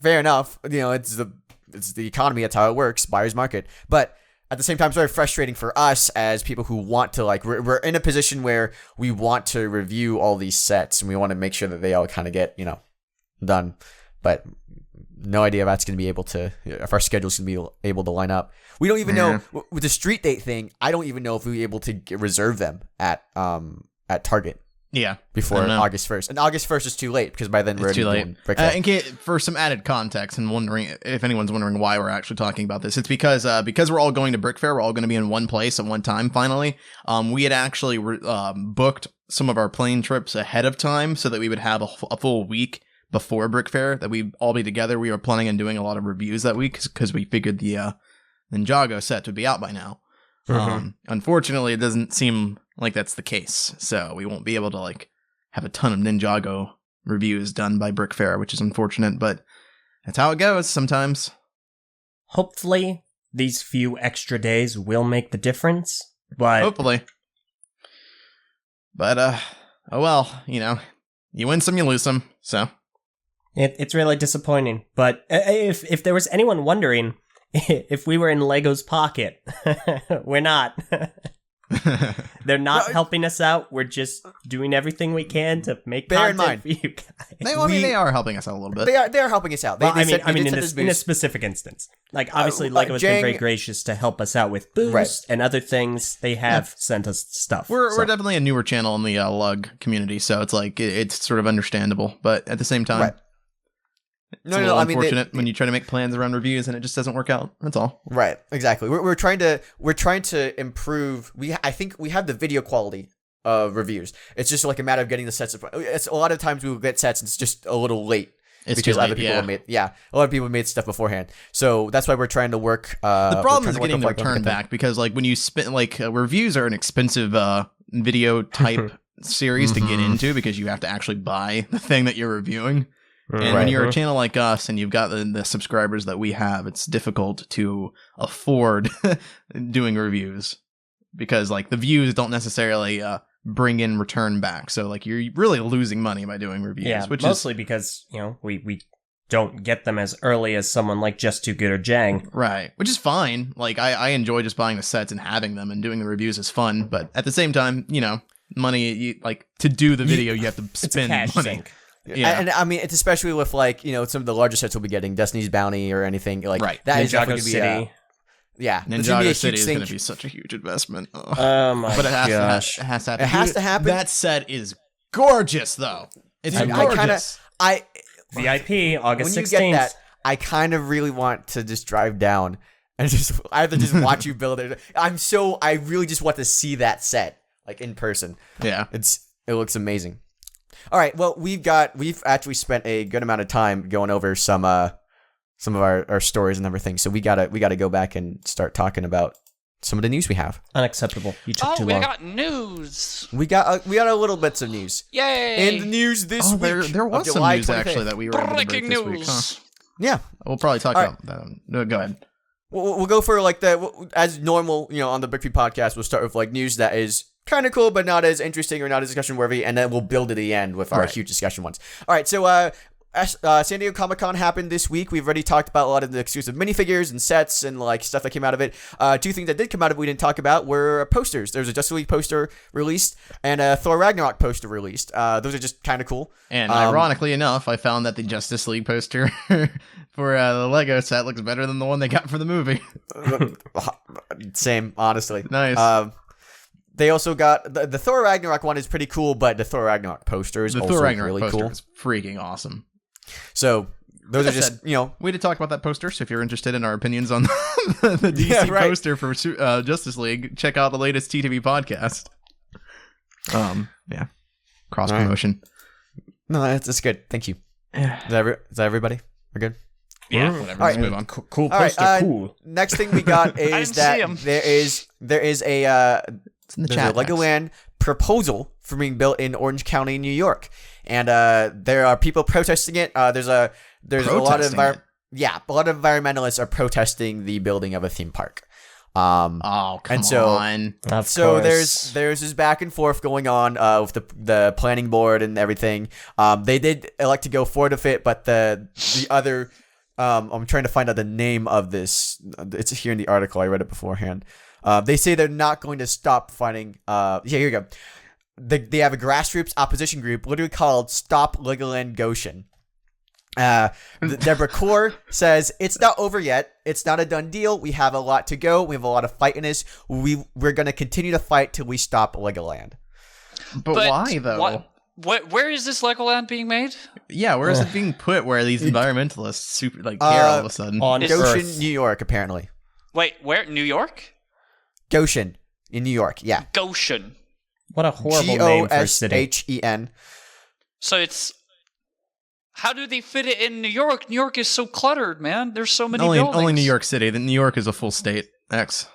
fair enough, it's the economy. That's how it works. Buyer's market. But at the same time, it's very frustrating for us as people who want to, like, we're in a position where we want to review all these sets and we want to make sure that they all kind of get, done. But no idea if that's going to be able to, if our schedule's going to be able to line up. We don't even know, with the street date thing, I don't even know if we'll be able to reserve them at Target.
Yeah.
Before August 1st. And August 1st is too late because by then we're
too late. For some added context and wondering if anyone's wondering why we're actually talking about this, it's because we're all going to Brick Fair. We're all going to be in one place at one time finally. We had actually booked some of our plane trips ahead of time so that we would have a full week before Brick Fair that we'd all be together. We were planning on doing a lot of reviews that week because we figured the Ninjago set would be out by now. Unfortunately, it doesn't seem like that's the case, so we won't be able to like have a ton of Ninjago reviews done by Brick Fair, which is unfortunate, but that's how it goes sometimes.
Hopefully, these few extra days will make the difference, but
hopefully. But oh well, you win some, you lose some, so
it's really disappointing. But if there was anyone wondering if we were in Lego's pocket, we're not. They're not helping us out. We're just doing everything we can to make content for you guys.
They are helping us out a little bit.
They are helping us out.
In a specific instance. Like, obviously, Lego has been very gracious to help us out with boost and other things. They have sent us stuff.
We're definitely a newer channel in the LUG community, so it's like, it's sort of understandable. But at the same time... Right. It's a little unfortunate when you try to make plans around reviews and it just doesn't work out. That's all.
Right. Exactly. We're trying to improve. I think we have the video quality of reviews. It's just like a matter of getting the sets. It's a lot of times we will get sets and it's just a little late.
It's because other
people have made. Yeah, a lot of people made stuff beforehand. So that's why we're trying to work.
The problem is getting the return back because like when you spend reviews are an expensive video type series to get into because you have to actually buy the thing that you're reviewing. And when you're a channel like us and you've got the subscribers that we have, it's difficult to afford doing reviews because like the views don't necessarily bring in return back. So like you're really losing money by doing reviews.
Yeah,
which
mostly because, we don't get them as early as someone like Just Too Good or Jang.
Right, which is fine. Like I enjoy just buying the sets and having them and doing the reviews is fun. But at the same time, money, to do the video, you have to spend money.
Sink.
Yeah. And I mean, it's especially with like, some of the larger sets we'll be getting, Destiny's Bounty or anything like that.
Ninjago City.
Ninjago City is going to be such a huge investment.
Oh my
but it
gosh.
has to happen.
It has to happen.
That set is gorgeous, though. It's gorgeous.
VIP, August 16th.
When you get that, I kind of really want to just drive down and I have to just watch you build it. I really just want to see that set like in person.
Yeah.
It looks amazing. All right. Well, we've actually spent a good amount of time going over some of our stories and everything. So we gotta go back and start talking about some of the news we have.
Unacceptable. You took too long.
We got news.
We got a little bits of news.
Yay!
And the news this week.
There was some news actually that we were able to break this week. Huh?
Yeah.
We'll probably talk about that. No, go ahead.
We'll go for like as normal. On the BrickFeed podcast, we'll start with like news that is kind of cool, but not as interesting or not as discussion worthy, and then we'll build to the end with our huge discussion ones. All right, so San Diego Comic-Con happened this week. We've already talked about a lot of the exclusive minifigures and sets and like stuff that came out of it. Two things that did come out of it we didn't talk about were posters. There was a Justice League poster released and a Thor Ragnarok poster released. Those are just kind of cool.
And ironically enough, I found that the Justice League poster for the Lego set looks better than the one they got for the movie.
Same, honestly.
Nice.
They also got the Thor Ragnarok one is pretty cool, but the Thor Ragnarok poster is also really cool.
Is freaking awesome.
So those are just
we did talk about that poster. So if you're interested in our opinions on the DC poster for Justice League, check out the latest TTV podcast. Cross promotion.
Right. No, that's good. Thank you. Is that everybody? We're good.
Yeah, whatever. Let's move on.
Cool poster. Cool.
Next thing we got is that there is a Legoland proposal for being built in Orange County, New York, and there are people protesting it. There's a lot of environmentalists are protesting the building of a theme park.
Come on.
Of course. there's this back and forth going on with the planning board and everything. They did elect to go forward with it, but the other I'm trying to find out the name of this. It's here in the article. I read it beforehand. They say they're not going to stop fighting. Here you go. They have a grassroots opposition group literally called Stop Legoland Goshen. Deborah Core says, it's not over yet. It's not a done deal. We have a lot to go. We have a lot of fight in this. We're going to continue to fight till we stop Legoland.
But why, though?
Where is this Legoland being made?
Yeah, where is it being put where these environmentalists care all of a sudden?
On Goshen, New York, apparently.
Wait, where? New York?
Goshen, in New York, yeah.
Goshen.
What a horrible name for a city.
Goshen.
So it's... How do they fit it in New York? New York is so cluttered, man. There's so many buildings.
Only New York City. New York is a full state. X.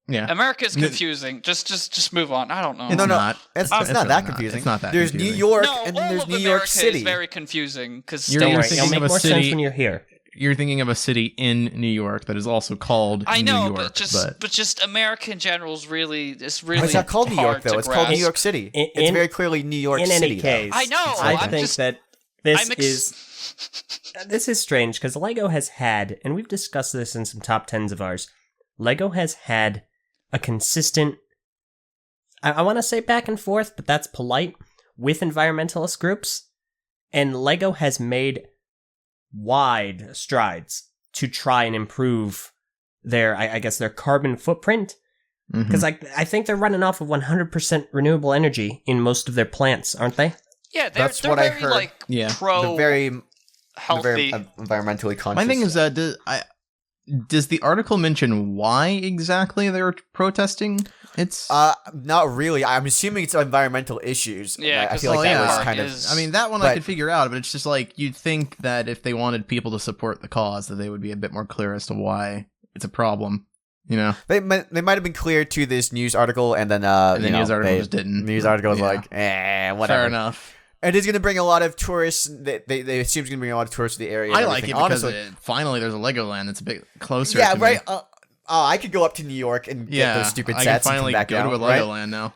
Yeah.
America is confusing. Just move on. I don't know.
No. It's not
really
that confusing.
It's not that
There's
confusing.
New York and then there's New York City.
It's very confusing because
It'll make more sense when you're here.
You're thinking of a city in New York that is also called New York.
but just America in general is really
it's not called New York though. It's called New York City. It's very clearly New York City.
In any case,
I know.
I think that this is strange because Lego has had, and we've discussed this in some top 10s of ours. Lego has had a consistent, I want to say back and forth, but that's polite, with environmentalist groups, and Lego has made wide strides to try and improve their, I guess, their carbon footprint. Because I think they're running off of 100% renewable energy in most of their plants, aren't they?
Yeah, they're what very, I heard. Pro,
very
healthy,
environmentally conscious.
My thing is, does the article mention why exactly they're protesting? It's
not really. I'm assuming it's environmental issues.
Yeah,
I feel like that was kind of.
I mean, that one I could figure out, but it's just like you'd think that if they wanted people to support the cause, that they would be a bit more clear as to why it's a problem. You know,
they might have been clear to this news article, and then
the news article just didn't.
News article was like, whatever.
Fair enough.
It is going to bring a lot of tourists. They assume it's going to bring a lot of tourists to the area.
I like it because finally there's a Legoland that's a bit closer.
Yeah,
to
right.
Me.
I could go up to New York and get those stupid sets.
I can finally
and come back
go to a Legoland now.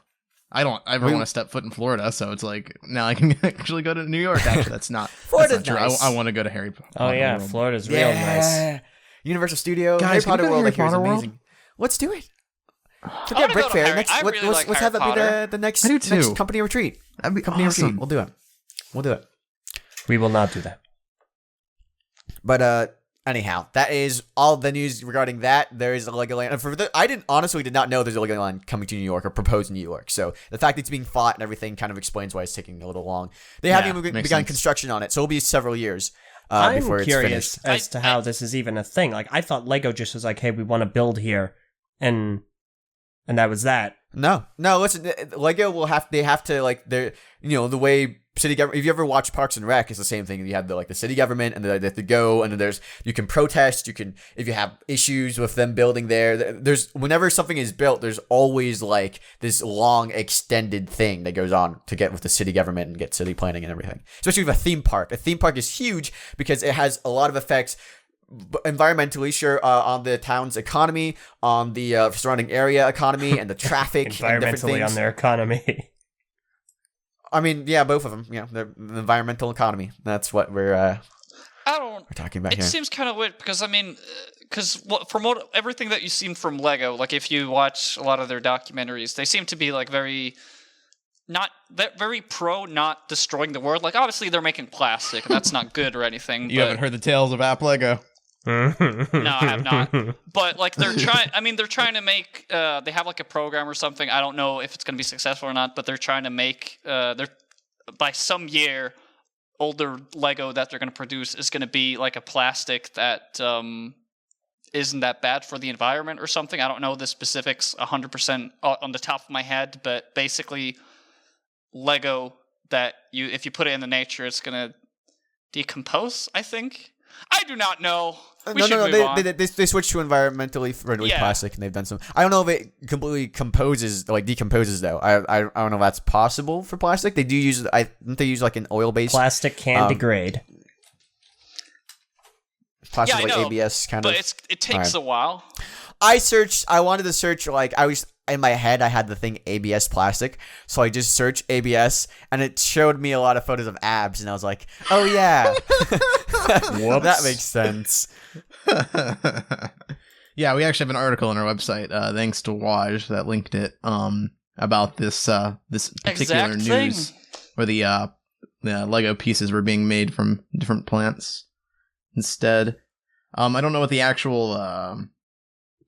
I don't ever want to step foot in Florida, so it's like now I can actually go to New York. Actually, that's not
Florida's
true.
nice.
I want to go to Harry Potter.
Oh yeah,
World.
Florida's real nice.
Universal Studio,
Guys,
Harry Potter World.
Harry Potter
World is amazing. Let's do it. Forget Brick Fair. Let's have that be the next company retreat.
That'd be
company
awesome.
retreat. We'll do it.
We will not do that.
But anyhow, that is all the news regarding that. There is a Legoland. And I honestly did not know there's a Legoland coming to New York or proposed in New York. So the fact that it's being fought and everything kind of explains why it's taking a little long. They haven't even begun construction on it, so it'll be several years before it's finished.
I'm curious as to how this is even a thing. Like I thought Lego just was like, hey, we want to build here, and that was that.
No. Listen, Lego will have to like the way city government. If you ever watch Parks and Rec, it's the same thing. You have the city government, and they have to go, and then you can protest. You can, if you have issues with them building there. There's whenever something is built, there's always like this long extended thing that goes on to get with the city government and get city planning and everything. Especially with a theme park. A theme park is huge because it has a lot of effects. Environmentally, sure, on the town's economy, on the surrounding area economy, and the traffic, and different things.
On their economy.
I mean, yeah, both of them. Yeah, the environmental economy. That's what we're talking about here.
It seems kind of weird because, I mean, from everything that you've seen from Lego, like if you watch a lot of their documentaries, they seem to be like very pro not destroying the world. Like, obviously they're making plastic, and that's not good or anything.
You haven't heard the tales of App Lego.
No, I have not. But like they're trying to make. They have like a program or something. I don't know if it's going to be successful or not. But they're trying to make. By some year, older Lego that they're going to produce is going to be like a plastic that isn't that bad for the environment or something. I don't know the specifics 100% on the top of my head, but basically, Lego that if you put it in the nature, it's going to decompose. I think. I do not know.
They switched to environmentally friendly plastic, and they've done some. I don't know if it completely decomposes though. I don't know if that's possible for plastic. They do use they use like an oil-based
plastic can degrade.
Plastic like ABS kind of.
But it takes a while.
I wanted to search, like, I was in my head, I had the thing ABS plastic, so I just searched ABS, and it showed me a lot of photos of abs, and I was like, oh yeah, that makes sense.
Yeah, we actually have an article on our website, thanks to Waj, that linked it, about this particular news where the Lego pieces were being made from different plants instead. I don't know what the actual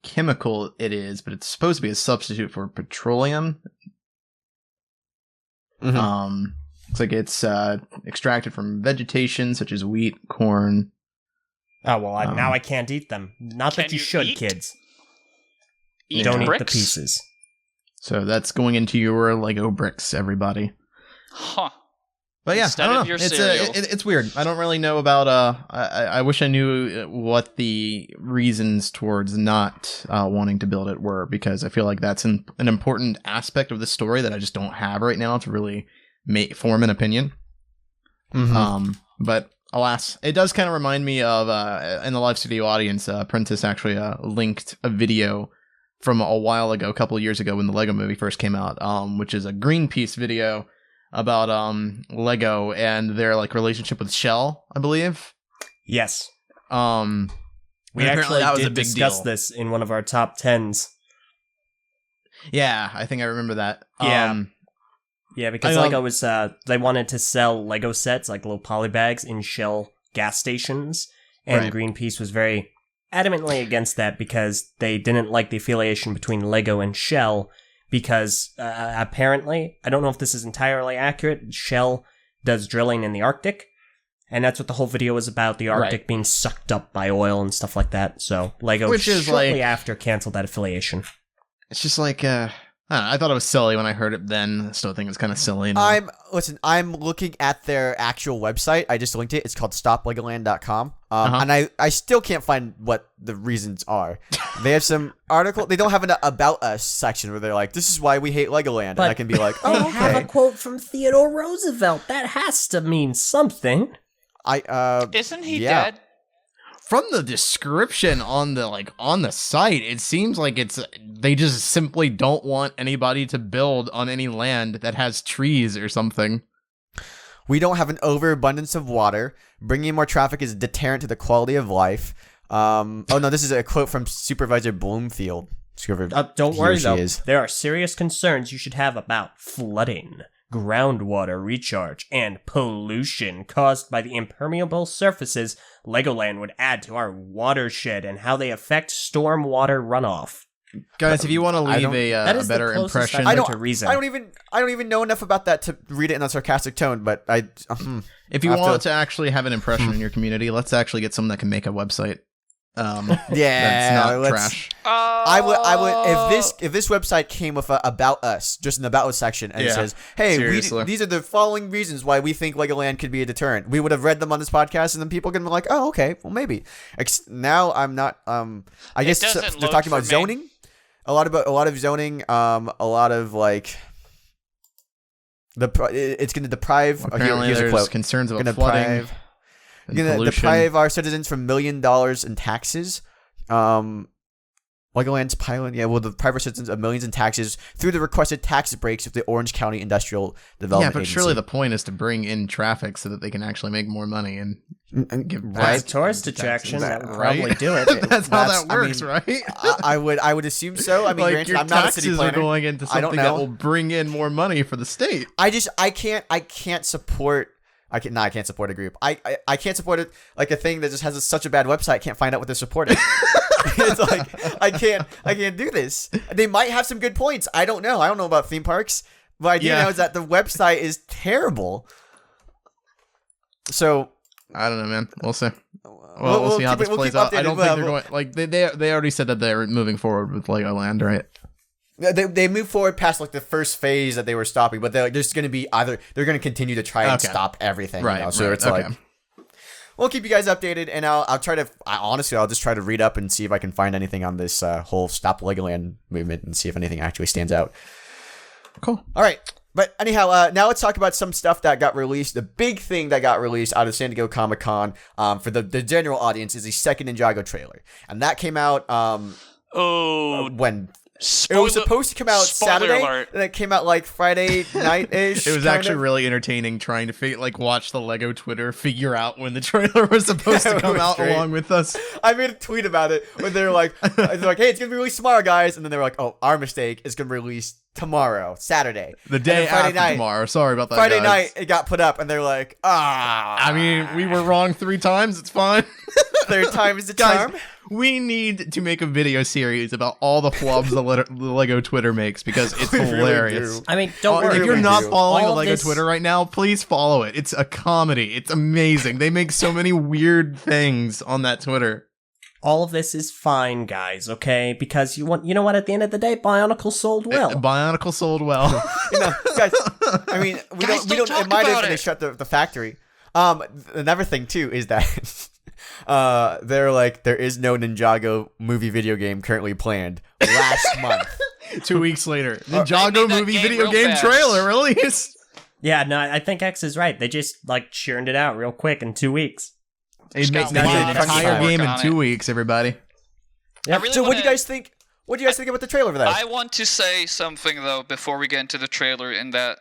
chemical it is, but it's supposed to be a substitute for petroleum. Looks like it's extracted from vegetation such as wheat, corn.
Oh, well, now I can't eat them. Not that you should, kids. Don't eat the pieces.
So that's going into your Lego bricks, everybody.
Huh.
But yeah, I don't know. It's weird. I don't really know about. I wish I knew what the reasons towards not wanting to build it were, because I feel like that's an important aspect of the story that I just don't have right now to really form an opinion. But alas, it does kind of remind me of in the live studio audience. Prentice actually linked a video from a while ago, a couple of years ago when the Lego movie first came out, which is a Greenpeace video about Lego and their like relationship with Shell, I believe.
Yes.
We
actually did discuss this in one of our top 10s.
Yeah, I think I remember that.
Yeah, because Lego was they wanted to sell Lego sets, like little poly bags, in Shell gas stations, and Greenpeace was very adamantly against that because they didn't like the affiliation between Lego and Shell. Because apparently, I don't know if this is entirely accurate, Shell does drilling in the Arctic, and that's what the whole video was about, the Arctic being sucked up by oil and stuff like that. So Lego shortly after canceled that affiliation.
It's just like, I thought it was silly when I heard it then. I still think it's kind of silly now.
I'm looking at their actual website. I just linked it. It's called stoplegoland.com. And I still can't find what the reasons are. They have some article. They don't have an About Us section where they're like, this is why we hate Legoland.
But
and I can be like, oh, okay.
They have a quote from Theodore Roosevelt. That has to mean something.
Isn't he dead?
From the description on the site, it seems like they just simply don't want anybody to build on any land that has trees or something.
We don't have an overabundance of water. Bringing more traffic is a deterrent to the quality of life. Oh no, this is a quote from Supervisor Bloomfield.
Don't worry though. There are serious concerns you should have about flooding, groundwater recharge, and pollution caused by the impermeable surfaces Legoland would add to our watershed and how they affect stormwater runoff.
Guys, if you want to leave a better impression,
I don't even know enough about that to read it in a sarcastic tone. But
if you want to actually have an impression in your community, let's actually get someone that can make a website. That's not trash.
I would if this website came with a About Us, just an About Us section, and it says, "Hey, these are the following reasons why we think Legoland could be a deterrent." We would have read them on this podcast, and then people can be like, "Oh, okay, well maybe." Now I'm not. I guess they're talking about zoning. A lot of zoning. A lot of like. It's going to deprive.
Apparently, here's a quote. Concerns about flooding.
Going to deprive our citizens from $1 million in taxes. Legoland's pilot, will the private citizens of millions in taxes through the requested tax breaks of the Orange County Industrial Development Agency.
Surely the point is to bring in traffic so that they can actually make more money and give
right tourist attraction. That would probably do it.
That's how that works, right?
I would assume so. I mean,
like
granted,
your
I'm not a city
taxes
planner.
are going into something that will bring in more money for the state.
I can't support. I can't support a group. I can't support it like a thing that just has such a bad website. I can't find out what they're supporting. It's like I can't do this. They might have some good points. I don't know. I don't know about theme parks, but I do know is that the website is terrible. So
I don't know, man. We'll see. We'll see how this plays out. I don't think they're going. Like they already said that they're moving forward with Legoland, right?
They moved forward past like the first phase that they were stopping, but they're just going to be they're going to continue to try and stop everything, right? So it's like we'll keep you guys updated, and I'll try to. Honestly, I'll just try to read up and see if I can find anything on this whole Stop Legoland movement and see if anything actually stands out.
Cool.
All right. But anyhow, now let's talk about some stuff that got released. The big thing that got released out of San Diego Comic-Con for the general audience is the second Ninjago trailer. And that came out when... It was supposed to come out Saturday,
alert.
And it came out like Friday night-ish.
It was actually really entertaining trying to watch the Lego Twitter figure out when the trailer was supposed to come out along with us.
I made a tweet about it when they're like, hey, it's going to be released tomorrow, guys. And then they were like, oh, our mistake. It's going to be released tomorrow, Saturday.
The day after tomorrow. Sorry about that,
Friday
guys.
night, it got put up, and they're like,
I mean, we were wrong 3 times. It's fine.
Third time is the charm.
Guys, we need to make a video series about all the flubs the Lego Twitter makes because it's hilarious.
Really
I mean, don't worry.
If you're not following the
All
Lego Twitter right now, please follow it. It's a comedy. It's amazing. They make so many weird things on that Twitter.
All of this is fine, guys, okay? Because you know what? At the end of the day, Bionicle sold well.
Bionicle sold well.
Guys, I mean, we don't. It might have when they shut the factory. Another thing too is that they're like, there is no Ninjago movie video game currently planned. Last month,
2 weeks later, Ninjago movie video game trailer release.
Yeah, no, I think X is right. They just churned it out real quick in 2 weeks.
They made an entire game in 2 weeks, everybody.
Yep. Really so what do you guys think? What do you guys think about the trailer for that?
I want to say something, though, before we get into the trailer, in that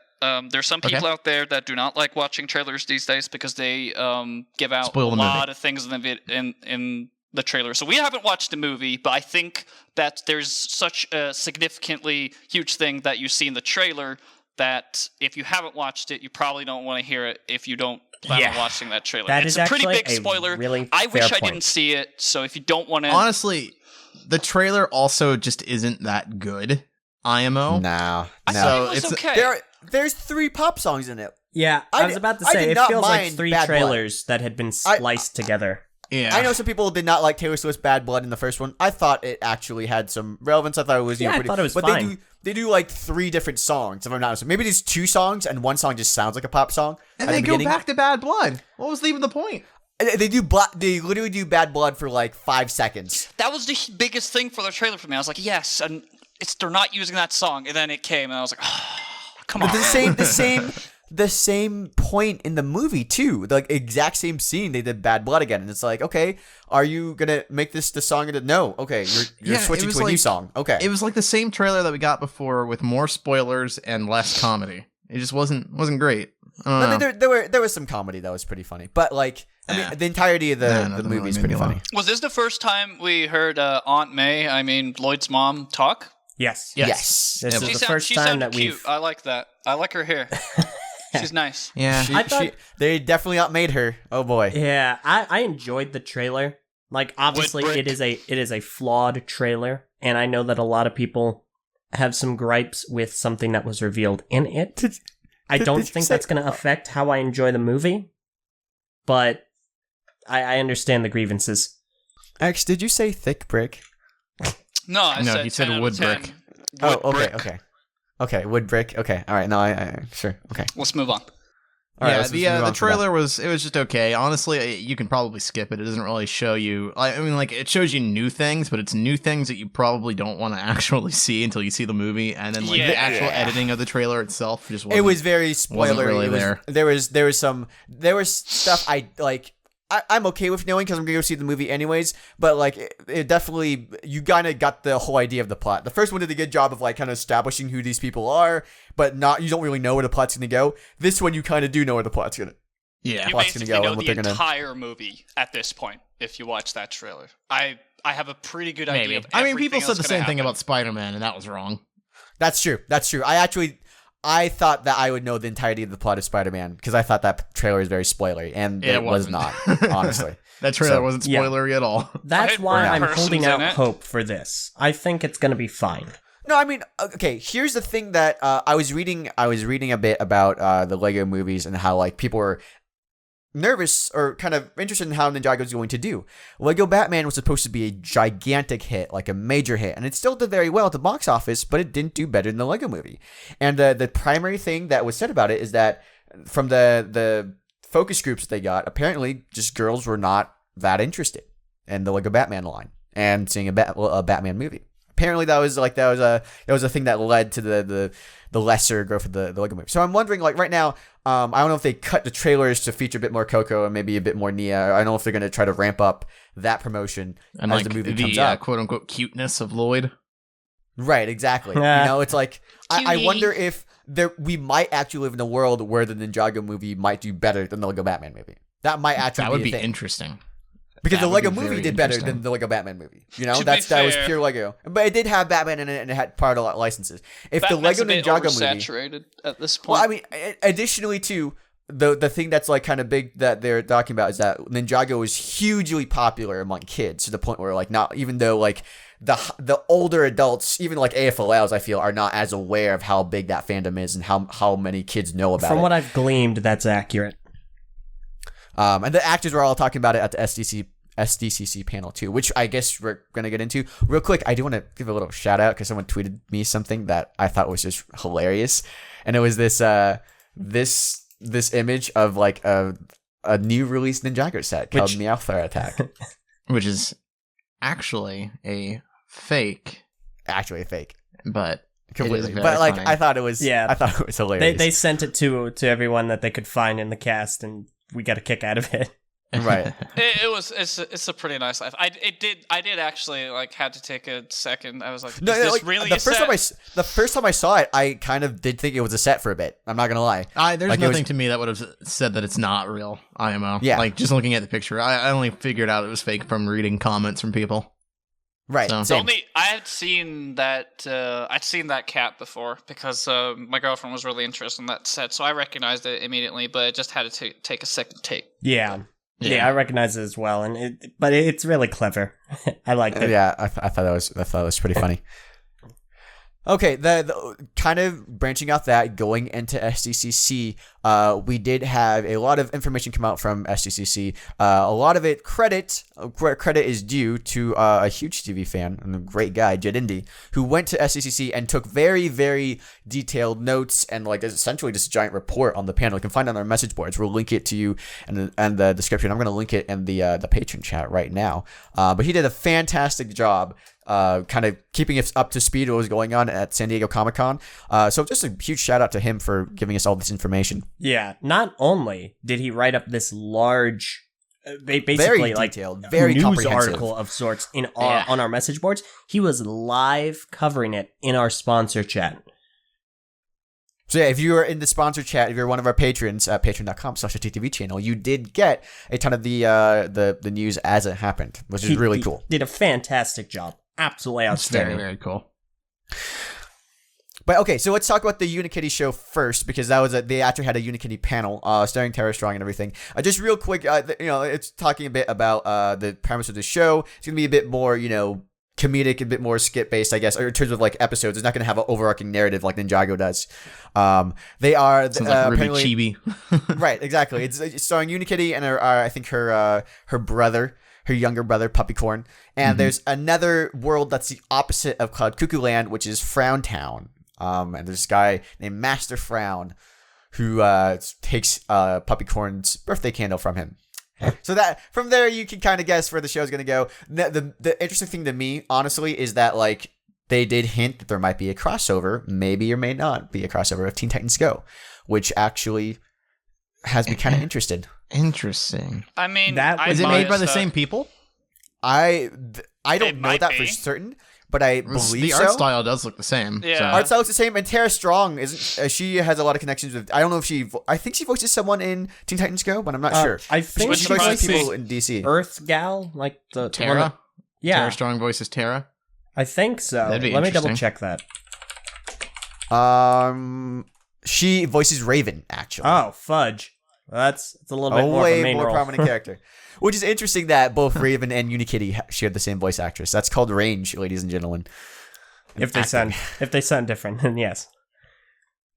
there's some people out there that do not like watching trailers these days because they give out a lot of things in the trailer. So we haven't watched the movie, but I think that there's such a significantly huge thing that you see in the trailer that if you haven't watched it, you probably don't want to hear it if you don't plan on watching that trailer. It's a pretty big spoiler. I wish I didn't see it, so if you don't want to...
Honestly, the trailer also just isn't that good, IMO.
No.
I thought it was okay.
There's 3 pop songs in it.
Yeah, I was about to say, it feels like 3 trailers that had been spliced together.
Yeah.
I know some people did not like Taylor Swift's Bad Blood in the first one. I thought it actually had some relevance. I thought it was pretty...
I thought it was
but
fine.
They do 3 different songs, if I'm not mistaken. Maybe there's 2 songs, and one song just sounds like a pop song.
And they go back to Bad Blood. What was even the point?
They literally do Bad Blood for 5 seconds.
That was the biggest thing for the trailer for me. I was like, yes, and they're not using that song. And then it came, and I was like, oh, come on.
But the same point in the movie too. The exact same scene. They did Bad Blood again, and it's like, okay, are you gonna make this the song? No, okay, you're switching to a new song. Okay,
it was like the same trailer that we got before with more spoilers and less comedy. It just wasn't great.
There was some comedy that was pretty funny, but I mean, the entirety of the movie is pretty funny.
Was this the first time we heard Aunt May, Lloyd's mom, talk?
Yes.
Yes.
This is the first time that
cute. I like that. I like her hair. She's nice.
Yeah.
They definitely outmade her. Oh boy.
Yeah, I enjoyed the trailer. Obviously it is a flawed trailer, and I know that a lot of people have some gripes with something that was revealed in it. I don't think that's going to affect how I enjoy the movie, but I understand the grievances.
X, did you say thick brick?
No,
he said wood brick.
Okay, wood brick. Okay, all right. No, sure. Okay,
let's move on.
All right,
the trailer was just okay. Honestly, you can probably skip it. It doesn't really show you. I mean, it shows you new things, but it's new things that you probably don't want to actually see until you see the movie. And then the actual editing of the trailer itself just wasn't.
It was very spoilery.
Really there.
There was stuff I like. I'm okay with knowing because I'm gonna go see the movie anyways. But like, it definitely, you kind of got the whole idea of the plot. The first one did a good job of like kind of establishing who these people are, but you don't really know where the plot's gonna go. This one, you kind of do know where the plot's gonna.
Yeah,
you basically know the entire movie at this point if you watch that trailer. I have a pretty good idea. Of
I mean, people said the same thing about Spider-Man, and that was wrong.
That's true. I thought that I would know the entirety of the plot of Spider-Man because I thought that trailer was very spoilery, and it was not, honestly.
That trailer wasn't spoilery at all.
That's why I'm holding out hope for this. I think it's going to be fine.
No, I mean, okay, here's the thing that I was reading a bit about the Lego movies and how like people were nervous or kind of interested in how Ninjago is going to do. Lego Batman was supposed to be a gigantic hit, like a major hit, and it still did very well at the box office, but it didn't do better than the Lego movie. And the primary thing that was said about it is that from the focus groups they got, apparently just girls were not that interested in the Lego Batman line and seeing a Batman movie. Apparently that was a thing that led to the lesser growth of the Lego movie. So I'm wondering, like right now, I don't know if they cut the trailers to feature a bit more Coco and maybe a bit more Nia. I don't know if they're going to try to ramp up that promotion
and
as
like
the movie comes out.
Quote unquote cuteness of Lloyd.
Right, exactly. You know, it's like I wonder if we might actually live in a world where the Ninjago movie might do better than the Lego Batman movie. That might actually
be interesting.
Because the Lego movie did better than the Lego Batman movie. You know, that was pure Lego. But it did have Batman in it, and it had part of licenses. If
Batman's
the Lego Ninjago movie,
saturated at this point.
Well, I mean, additionally too, the thing that's like kind of big that they're talking about is that Ninjago is hugely popular among kids to the point where like not even though like the older adults, even like AFLs, I feel are not as aware of how big that fandom is and how many kids know about it.
From what I've gleaned, that's accurate.
And the actors were all talking about it at the SDCC panel too, which I guess we're going to get into. Real quick, I do want to give a little shout out because someone tweeted me something that I thought was just hilarious. And it was this image of like a new release Ninjago set called Meowthar Attack.
Which is actually a fake. But
completely. But like funny. I thought it was hilarious.
They sent it to everyone that they could find in the cast, and we got a kick out of it.
Right.
It's a pretty nice life. I did actually like had to take a second. I was like, is this really
the first time I saw it, I kind of did think it was a set for a bit. I'm not gonna lie.
There's like, nothing to me that would have said that it's not real IMO.
Yeah.
Like just looking at the picture, I only figured out it was fake from reading comments from people.
Right.
So.
I had seen that. I'd seen that cat before because my girlfriend was really interested in that set, so I recognized it immediately. But it just had to take a second take.
Yeah, I recognize it as well, but it's really clever. I liked it.
Yeah, I thought that was pretty funny. Okay, the kind of branching out that going into SDCC, we did have a lot of information come out from SDCC. A lot of it credit is due to a huge TV fan and a great guy, Jedindi, who went to SDCC and took very, very detailed notes and like essentially just a giant report on the panel. You can find it on our message boards. We'll link it to you and the description. I'm going to link it in the patron chat right now. But he did a fantastic job. Kind of keeping us up to speed with what was going on at San Diego Comic-Con. So just a huge shout out to him for giving us all this information.
Yeah, not only did he write up this large, basically
very
like
detailed, very
news article of sorts on our message boards, he was live covering it in our sponsor chat.
So yeah, if you are in the sponsor chat, if you're one of our patrons at patreon.com/TTV channel, you did get a ton of the news as it happened, which is really cool.
Did a fantastic job. Absolutely outstanding.
Very, very cool.
But okay, so let's talk about the Unikitty show first, because that was they actually had a Unikitty panel starring Tara Strong and everything. Just real quick, it's talking a bit about the premise of the show. It's gonna be a bit more, comedic, a bit more skit-based, I guess, or in terms of like episodes. It's not going to have an overarching narrative like Ninjago does. They are
sounds like apparently chibi.
Right, exactly. It's starring Unikitty and I think her brother, her younger brother, Puppycorn. And there's another world that's the opposite of Cloud Cuckoo Land, which is Frown Town. And there's this guy named Master Frown who takes Puppycorn's birthday candle from him. So that from there you can kind of guess where the show's going to go. The interesting thing to me, honestly, is that like they did hint that there might be a crossover, maybe or may not be a crossover of Teen Titans Go, which actually has me kind of interested.
Interesting.
I mean,
is it made by the same people?
I don't know that for certain, but I believe
the art style does look the same.
Yeah,
so.
Art style looks the same. And Tara Strong isn't. She has a lot of connections with. I don't know if she. I think she voices someone in Teen Titans Go, but I'm not sure.
I think
she voices people in DC.
Earth Gal, like the
Tara.
Yeah,
Tara Strong voices Tara.
I think so.
That'd be
Let me double check that.
She voices Raven, actually.
Oh, fudge. It's a little bit more of a
way
main
more
role.
prominent character. Which is interesting that both Raven and Unikitty shared the same voice actress. That's called range, ladies and gentlemen.
If they sound different, then yes.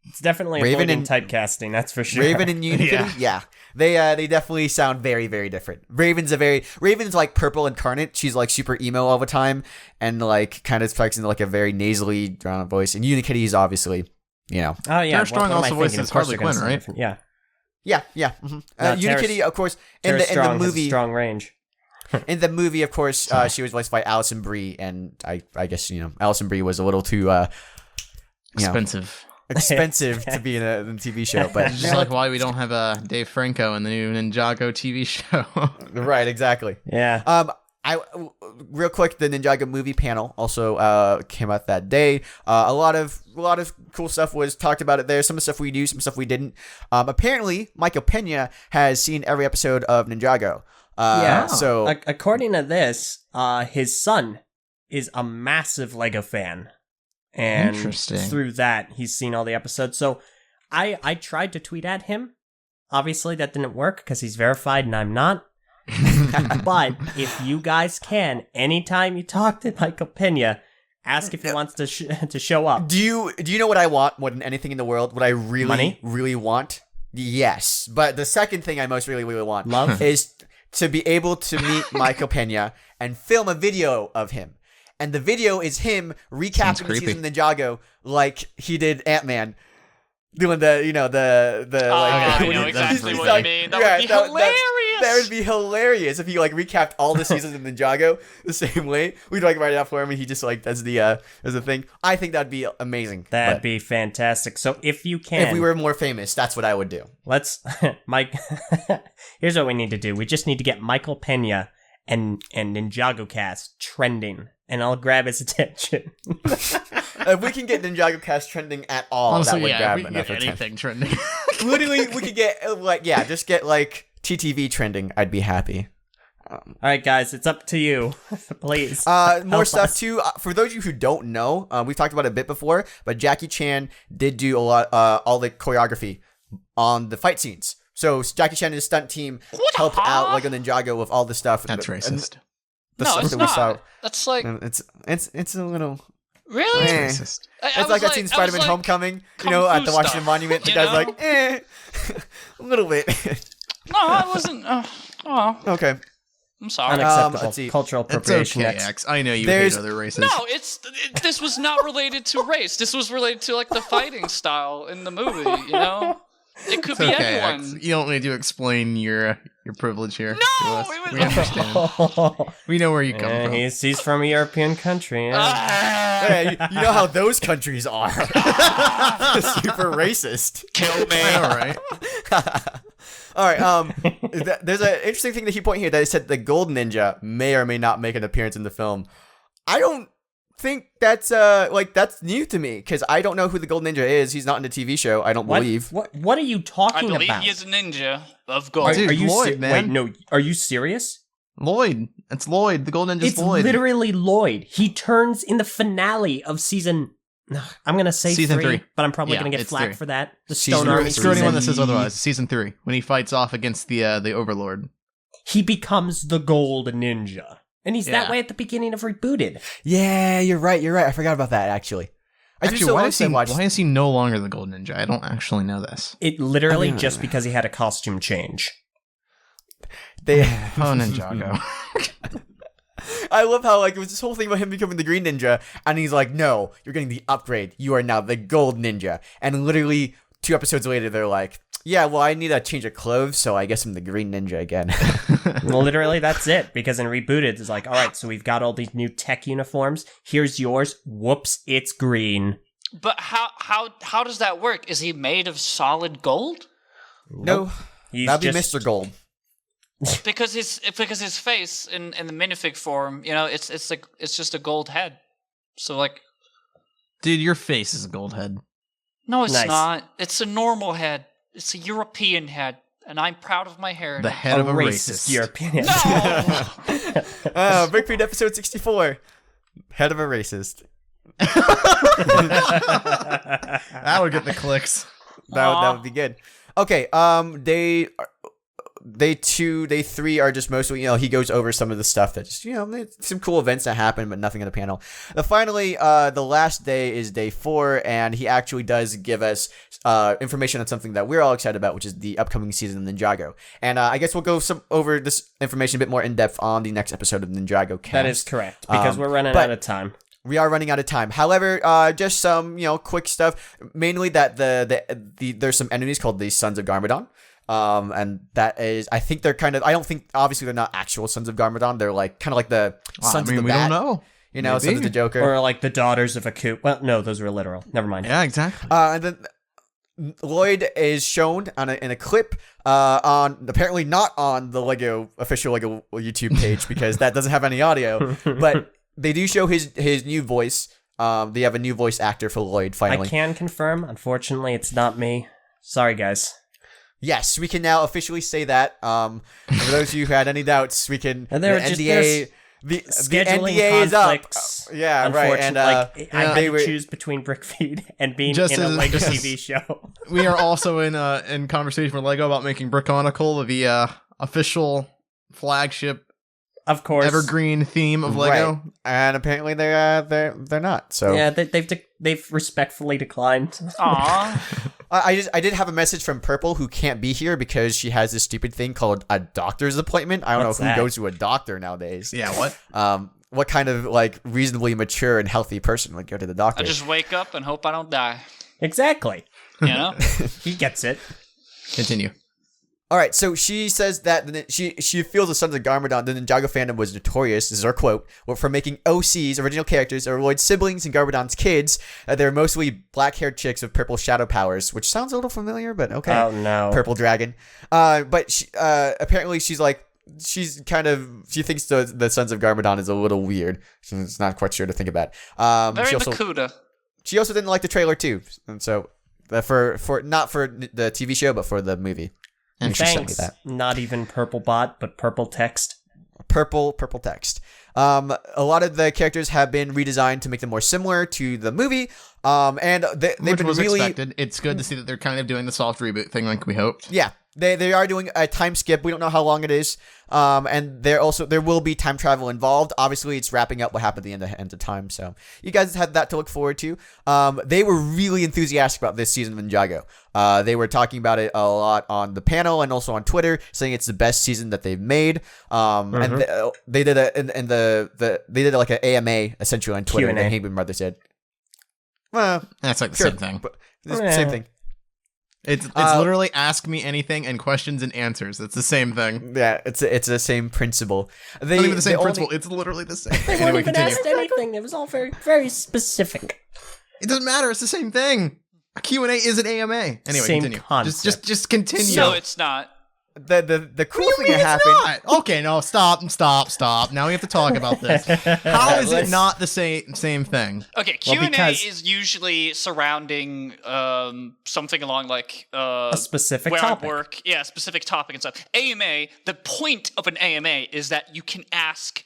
It's definitely
Raven
avoiding
and
typecasting, that's for sure.
Raven and Unikitty, yeah. They definitely sound very, very different. Raven's like purple incarnate. She's like super emo all the time and like kind of speaks in like a very nasally drowned out voice. And Unikitty is obviously, you know.
Oh yeah.
Tara Strong also voices Harley Quinn, right?
Yeah.
Yeah. Mm-hmm. Unikitty, of course, in the movie,
has strong range.
in the movie, of course, she was voiced by Alison Brie, and I guess Alison Brie was a little too
expensive
to be in a TV show, but
it's just like why we don't have Dave Franco in the new Ninjago TV show.
Right, exactly.
Yeah.
Real quick, the Ninjago movie panel also came out that day. A lot of cool stuff was talked about it there. Some of the stuff we knew, some stuff we didn't. Apparently, Michael Pena has seen every episode of Ninjago. So
according to this, his son is a massive Lego fan, and through that, he's seen all the episodes. So I tried to tweet at him. Obviously, that didn't work because he's verified and I'm not. But if you guys can, anytime you talk to Michael Pena, ask if he wants to show up.
Do you know what I want more than anything in the world? What I really want? Yes. But the second thing I most really want is to be able to meet Michael Pena and film a video of him. And the video is him recapping the season of Ninjago like he did Ant-Man. Doing the
I know exactly what you mean. That would be hilarious.
That would be hilarious if he like recapped all the seasons of Ninjago the same way. We'd like write it out for him, and he just like does the thing. I think that'd be amazing.
That'd be fantastic. So if you can,
if we were more famous, that's what I would do.
Let's Mike. Here's what we need to do. We just need to get Michael Pena and Ninjago Cast trending, and I'll grab his attention.
If we can get Ninjago Cast trending at all,
honestly,
that would grab
we
enough
get
attention.
anything trending.
Literally, we could get just get like TTV trending. I'd be happy.
All right, guys, it's up to you. Please.
More stuff too. For those of you who don't know, we've talked about it a bit before, but Jackie Chan did do a lot, all the choreography on the fight scenes. So Jackie Chan and his stunt team helped out Lego Ninjago with all the stuff.
That's racist.
No, it's not. That's like
it's a little.
Really?
It's like that scene in Spider-Man Homecoming, at the Washington Monument. The guy's like, a little bit.
No, I wasn't.
Okay.
I'm sorry.
Unacceptable.
Let's see.
Cultural appropriation.
It's okay, X. I know you hate other races.
No, this was not related to race. This was related to like the fighting style in the movie. It could be anyone.
X. You don't need to explain your privilege here.
No,
we understand. We know where you come from.
He's from a European country.
Hey, you know how those countries are. Super racist.
Kill me.
All right.
All right. There's an interesting thing that he pointed here that he said the Gold Ninja may or may not make an appearance in the film. I don't think that's that's new to me because I don't know who the Gold Ninja is. He's not in the TV show. I don't believe.
What are you talking about?
I believe he is a ninja of gold.
Dude,
are you
Lloyd, man?
Wait, no. Are you serious?
Lloyd. It's Lloyd. The Gold Ninja's
It's
Lloyd.
literally Lloyd. He turns in the finale of season. I'm gonna say
season 3,
but I'm probably gonna get flack
3.
for that. The
Season
Stone Army.
Screw anyone that says otherwise. Season 3, when he fights off against the Overlord.
He becomes the Gold Ninja, and he's that way at the beginning of Rebooted.
Yeah, you're right. I forgot about that actually.
Why is he no longer the Gold Ninja? I don't actually know this.
It literally just because he had a costume change.
Ninjago.
I love how it was this whole thing about him becoming the Green Ninja, and he's like, "No, you're getting the upgrade. You are now the Gold Ninja." And literally 2 episodes later, they're like, "Yeah, well, I need a change of clothes, so I guess I'm the Green Ninja again."
Well, literally, that's it. Because in Rebooted, it's like, all right, so we've got all these new tech uniforms. Here's yours. Whoops, it's green.
But how does that work? Is he made of solid gold?
No, that'd be Mr. Gold.
because his face in the minifig form, it's just a gold head. So like,
dude, your face is a gold head.
No, it's not. It's a normal head. It's a European head, and I'm proud of my heritage.
The head of a racist
European.
No.
BrickFeed episode 64. Head of a racist.
That would get the clicks.
That would be good. Okay. Day 2, day 3 are just mostly, he goes over some of the stuff that just, some cool events that happen, but nothing in the panel. Finally, the last day is day 4, and he actually does give us information on something that we're all excited about, which is the upcoming season of Ninjago. And I guess we'll go over this information a bit more in depth on the next episode of Ninjago Cast.
That is correct, because we're running out of time.
We are running out of time. However, just some, quick stuff. Mainly that there's some enemies called the Sons of Garmadon. And that is, I think they're kind of, I don't think, obviously they're not actual Sons of Garmadon. They're like, kind of like the Sons of the Bat.
We don't know.
Sons of the Joker.
Or like the Daughters of a Coup. Well, no, those were literal. Never mind.
Yeah, exactly.
And then Lloyd is shown in a clip, apparently not on the official Lego YouTube page because that doesn't have any audio, but they do show his new voice. They have a new voice actor for Lloyd finally.
I can confirm, unfortunately, it's not me. Sorry, guys.
Yes, we can now officially say that. For those of you who had any doubts, we can.
And there
the NDA, the
scheduling
NDA is up.
conflicts.
Yeah, right. And
I had to choose between BrickFeed and being in a Lego TV show.
We are also in conversation with Lego about making Brickonicle the official flagship,
of course,
evergreen theme of Lego.
Right. And apparently they're not. So
yeah, they've respectfully declined.
Aww.
I did have a message from Purple, who can't be here because she has this stupid thing called a doctor's appointment. I don't know who goes to a doctor nowadays.
Yeah, what?
What kind of reasonably mature and healthy person would go to the doctor?
I just wake up and hope I don't die.
Exactly. He gets it.
Continue.
All right, so she says that she feels the Sons of Garmadon, the Ninjago fandom was notorious, this is our quote, for making OCs, original characters, or Lloyd's siblings and Garmadon's kids. They're mostly black-haired chicks with purple shadow powers, which sounds a little familiar, but okay.
Oh, no.
Purple dragon. But she, apparently she thinks the Sons of Garmadon is a little weird. She's not quite sure to think about.
Very Makuda.
She also didn't like the trailer, too. And so, for not for the TV show, but for the movie.
And thanks. Not even purple bot, but purple text.
Purple text. A lot of the characters have been redesigned to make them more similar to the movie. And they've been really
expected. It's good to see that they're kind of doing the soft reboot thing like we hoped.
Yeah. They are doing a time skip. We don't know how long it is. And there will be time travel involved. Obviously, it's wrapping up what happened at the end of time. So you guys had that to look forward to. They were really enthusiastic about this season of Ninjago. They were talking about it a lot on the panel and also on Twitter, saying it's the best season that they've made. And they did like an AMA essentially on Twitter. And the Hangman Brothers said, "Well,
that's like the same thing.
But it's the same thing."
It's literally ask me anything and questions and answers. It's the same thing.
Yeah, it's the same principle.
Not even the same principle. It's literally the same.
They weren't even asked anything. It was all very, very specific.
It doesn't matter. It's the same thing. A Q&A is an AMA. Anyway,
same
continue.
Concept.
Just continue.
No, it's not.
The cool thing that happened.
Okay, no, stop. Now we have to talk about this. How is it not the same thing?
Okay, Q&A is usually surrounding something along like
a specific
where
topic.
I work. Yeah, a specific topic and stuff. AMA, the point of an AMA is that you can ask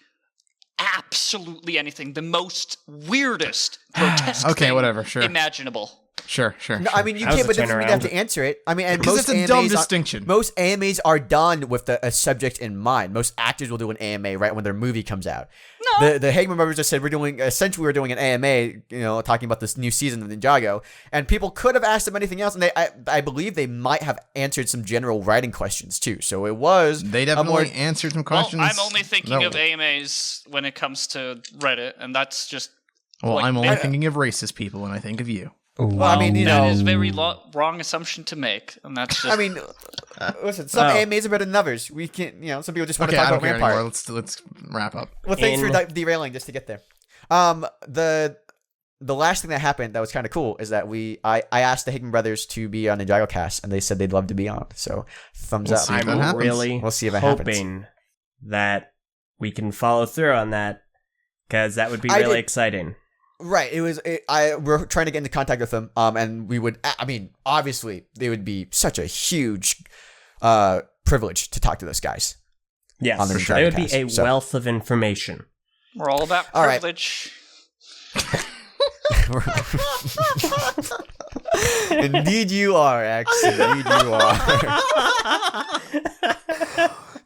absolutely anything, the most weirdest, grotesque
okay, whatever, sure.
imaginable.
Sure.
No, I mean, you can't, but doesn't mean you have to answer it. I mean, and
because
most
it's a dumb distinction.
Most AMAs are done with a subject in mind. Most actors will do an AMA right when their movie comes out.
No.
The Hagman brothers just said we're doing an AMA, talking about this new season of Ninjago, and people could have asked them anything else, and I believe they might have answered some general writing questions too. So it was
they definitely answered some questions.
Well, I'm only thinking of AMAs when it comes to Reddit, and that's just.
Well, I'm only thinking of racist people when I think of you.
Well, I mean,
that is a very wrong assumption to make, and that's just.
I mean, listen, some AMAs are better than others. We can't, some people just want to talk about Rampart.
Let's wrap up.
Well, thanks for derailing just to get there. the last thing that happened that was kind of cool is that I asked the Hickman brothers to be on NINJAGO Cast, and they said they'd love to be on. So thumbs up.
I'm really
we'll see if it
hoping that we can follow through on that, because that would be really exciting.
Right. We're trying to get into contact with them. And we would, obviously, they would be such a huge privilege to talk to those guys.
Yes, for sure. It would be a wealth of information.
We're all about privilege.
Indeed you are, X. Indeed you are.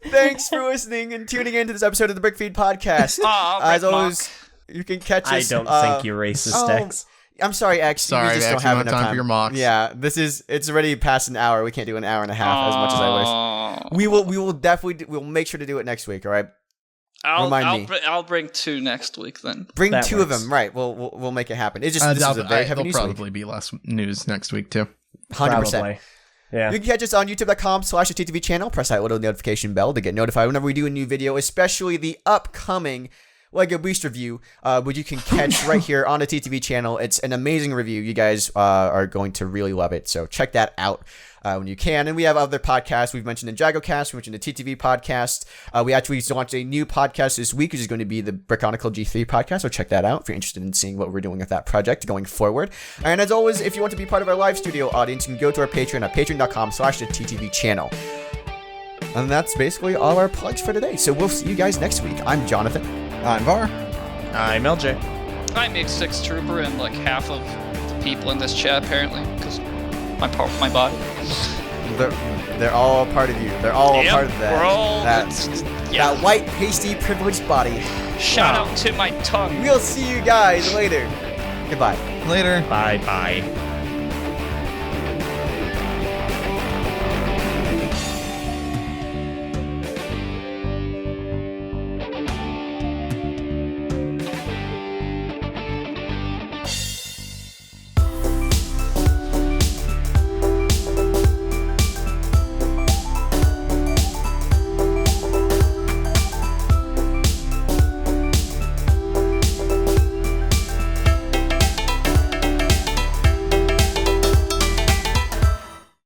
Thanks for listening and tuning in to this episode of the BrickFeed podcast. As always, you can catch us.
I don't think you're racist, X.
I'm sorry, X.
Sorry,
we just
X,
don't have enough
time for your mocks.
Yeah, it's already past an hour. We can't do an hour and a half as much as I wish. We will definitely we'll make sure to do it next week, all right?
I'll bring 2 next week then.
Bring that 2 works. Of them, right? We'll make it happen. It's just this is a very heavy news week.
There'll probably be less news next week too.
100%. Yeah. You can catch us on youtube.com/TTV channel. Press that little notification bell to get notified whenever we do a new video, especially the upcoming LEGO Beast review, which you can catch right here on the TTV channel. It's an amazing review. You guys are going to really love it. So check that out when you can. And we have other podcasts. We've mentioned the NINJAGO Cast. We mentioned the TTV podcast. We actually launched a new podcast this week, which is going to be the Brickonicle G3 podcast. So check that out if you're interested in seeing what we're doing with that project going forward. And as always, if you want to be part of our live studio audience, you can go to our Patreon at patreon.com/TTV channel. And that's basically all our plugs for today. So we'll see you guys next week. I'm Jonathan.
I'm Var.
I'm LJ.
I'm X6 Trooper, and like half of the people in this chat apparently, because my body.
They're all a part of you. They're all a part of that.
We're all
that white, pasty, privileged body.
Shout out to my tongue.
We'll see you guys later. Goodbye.
Later.
Bye.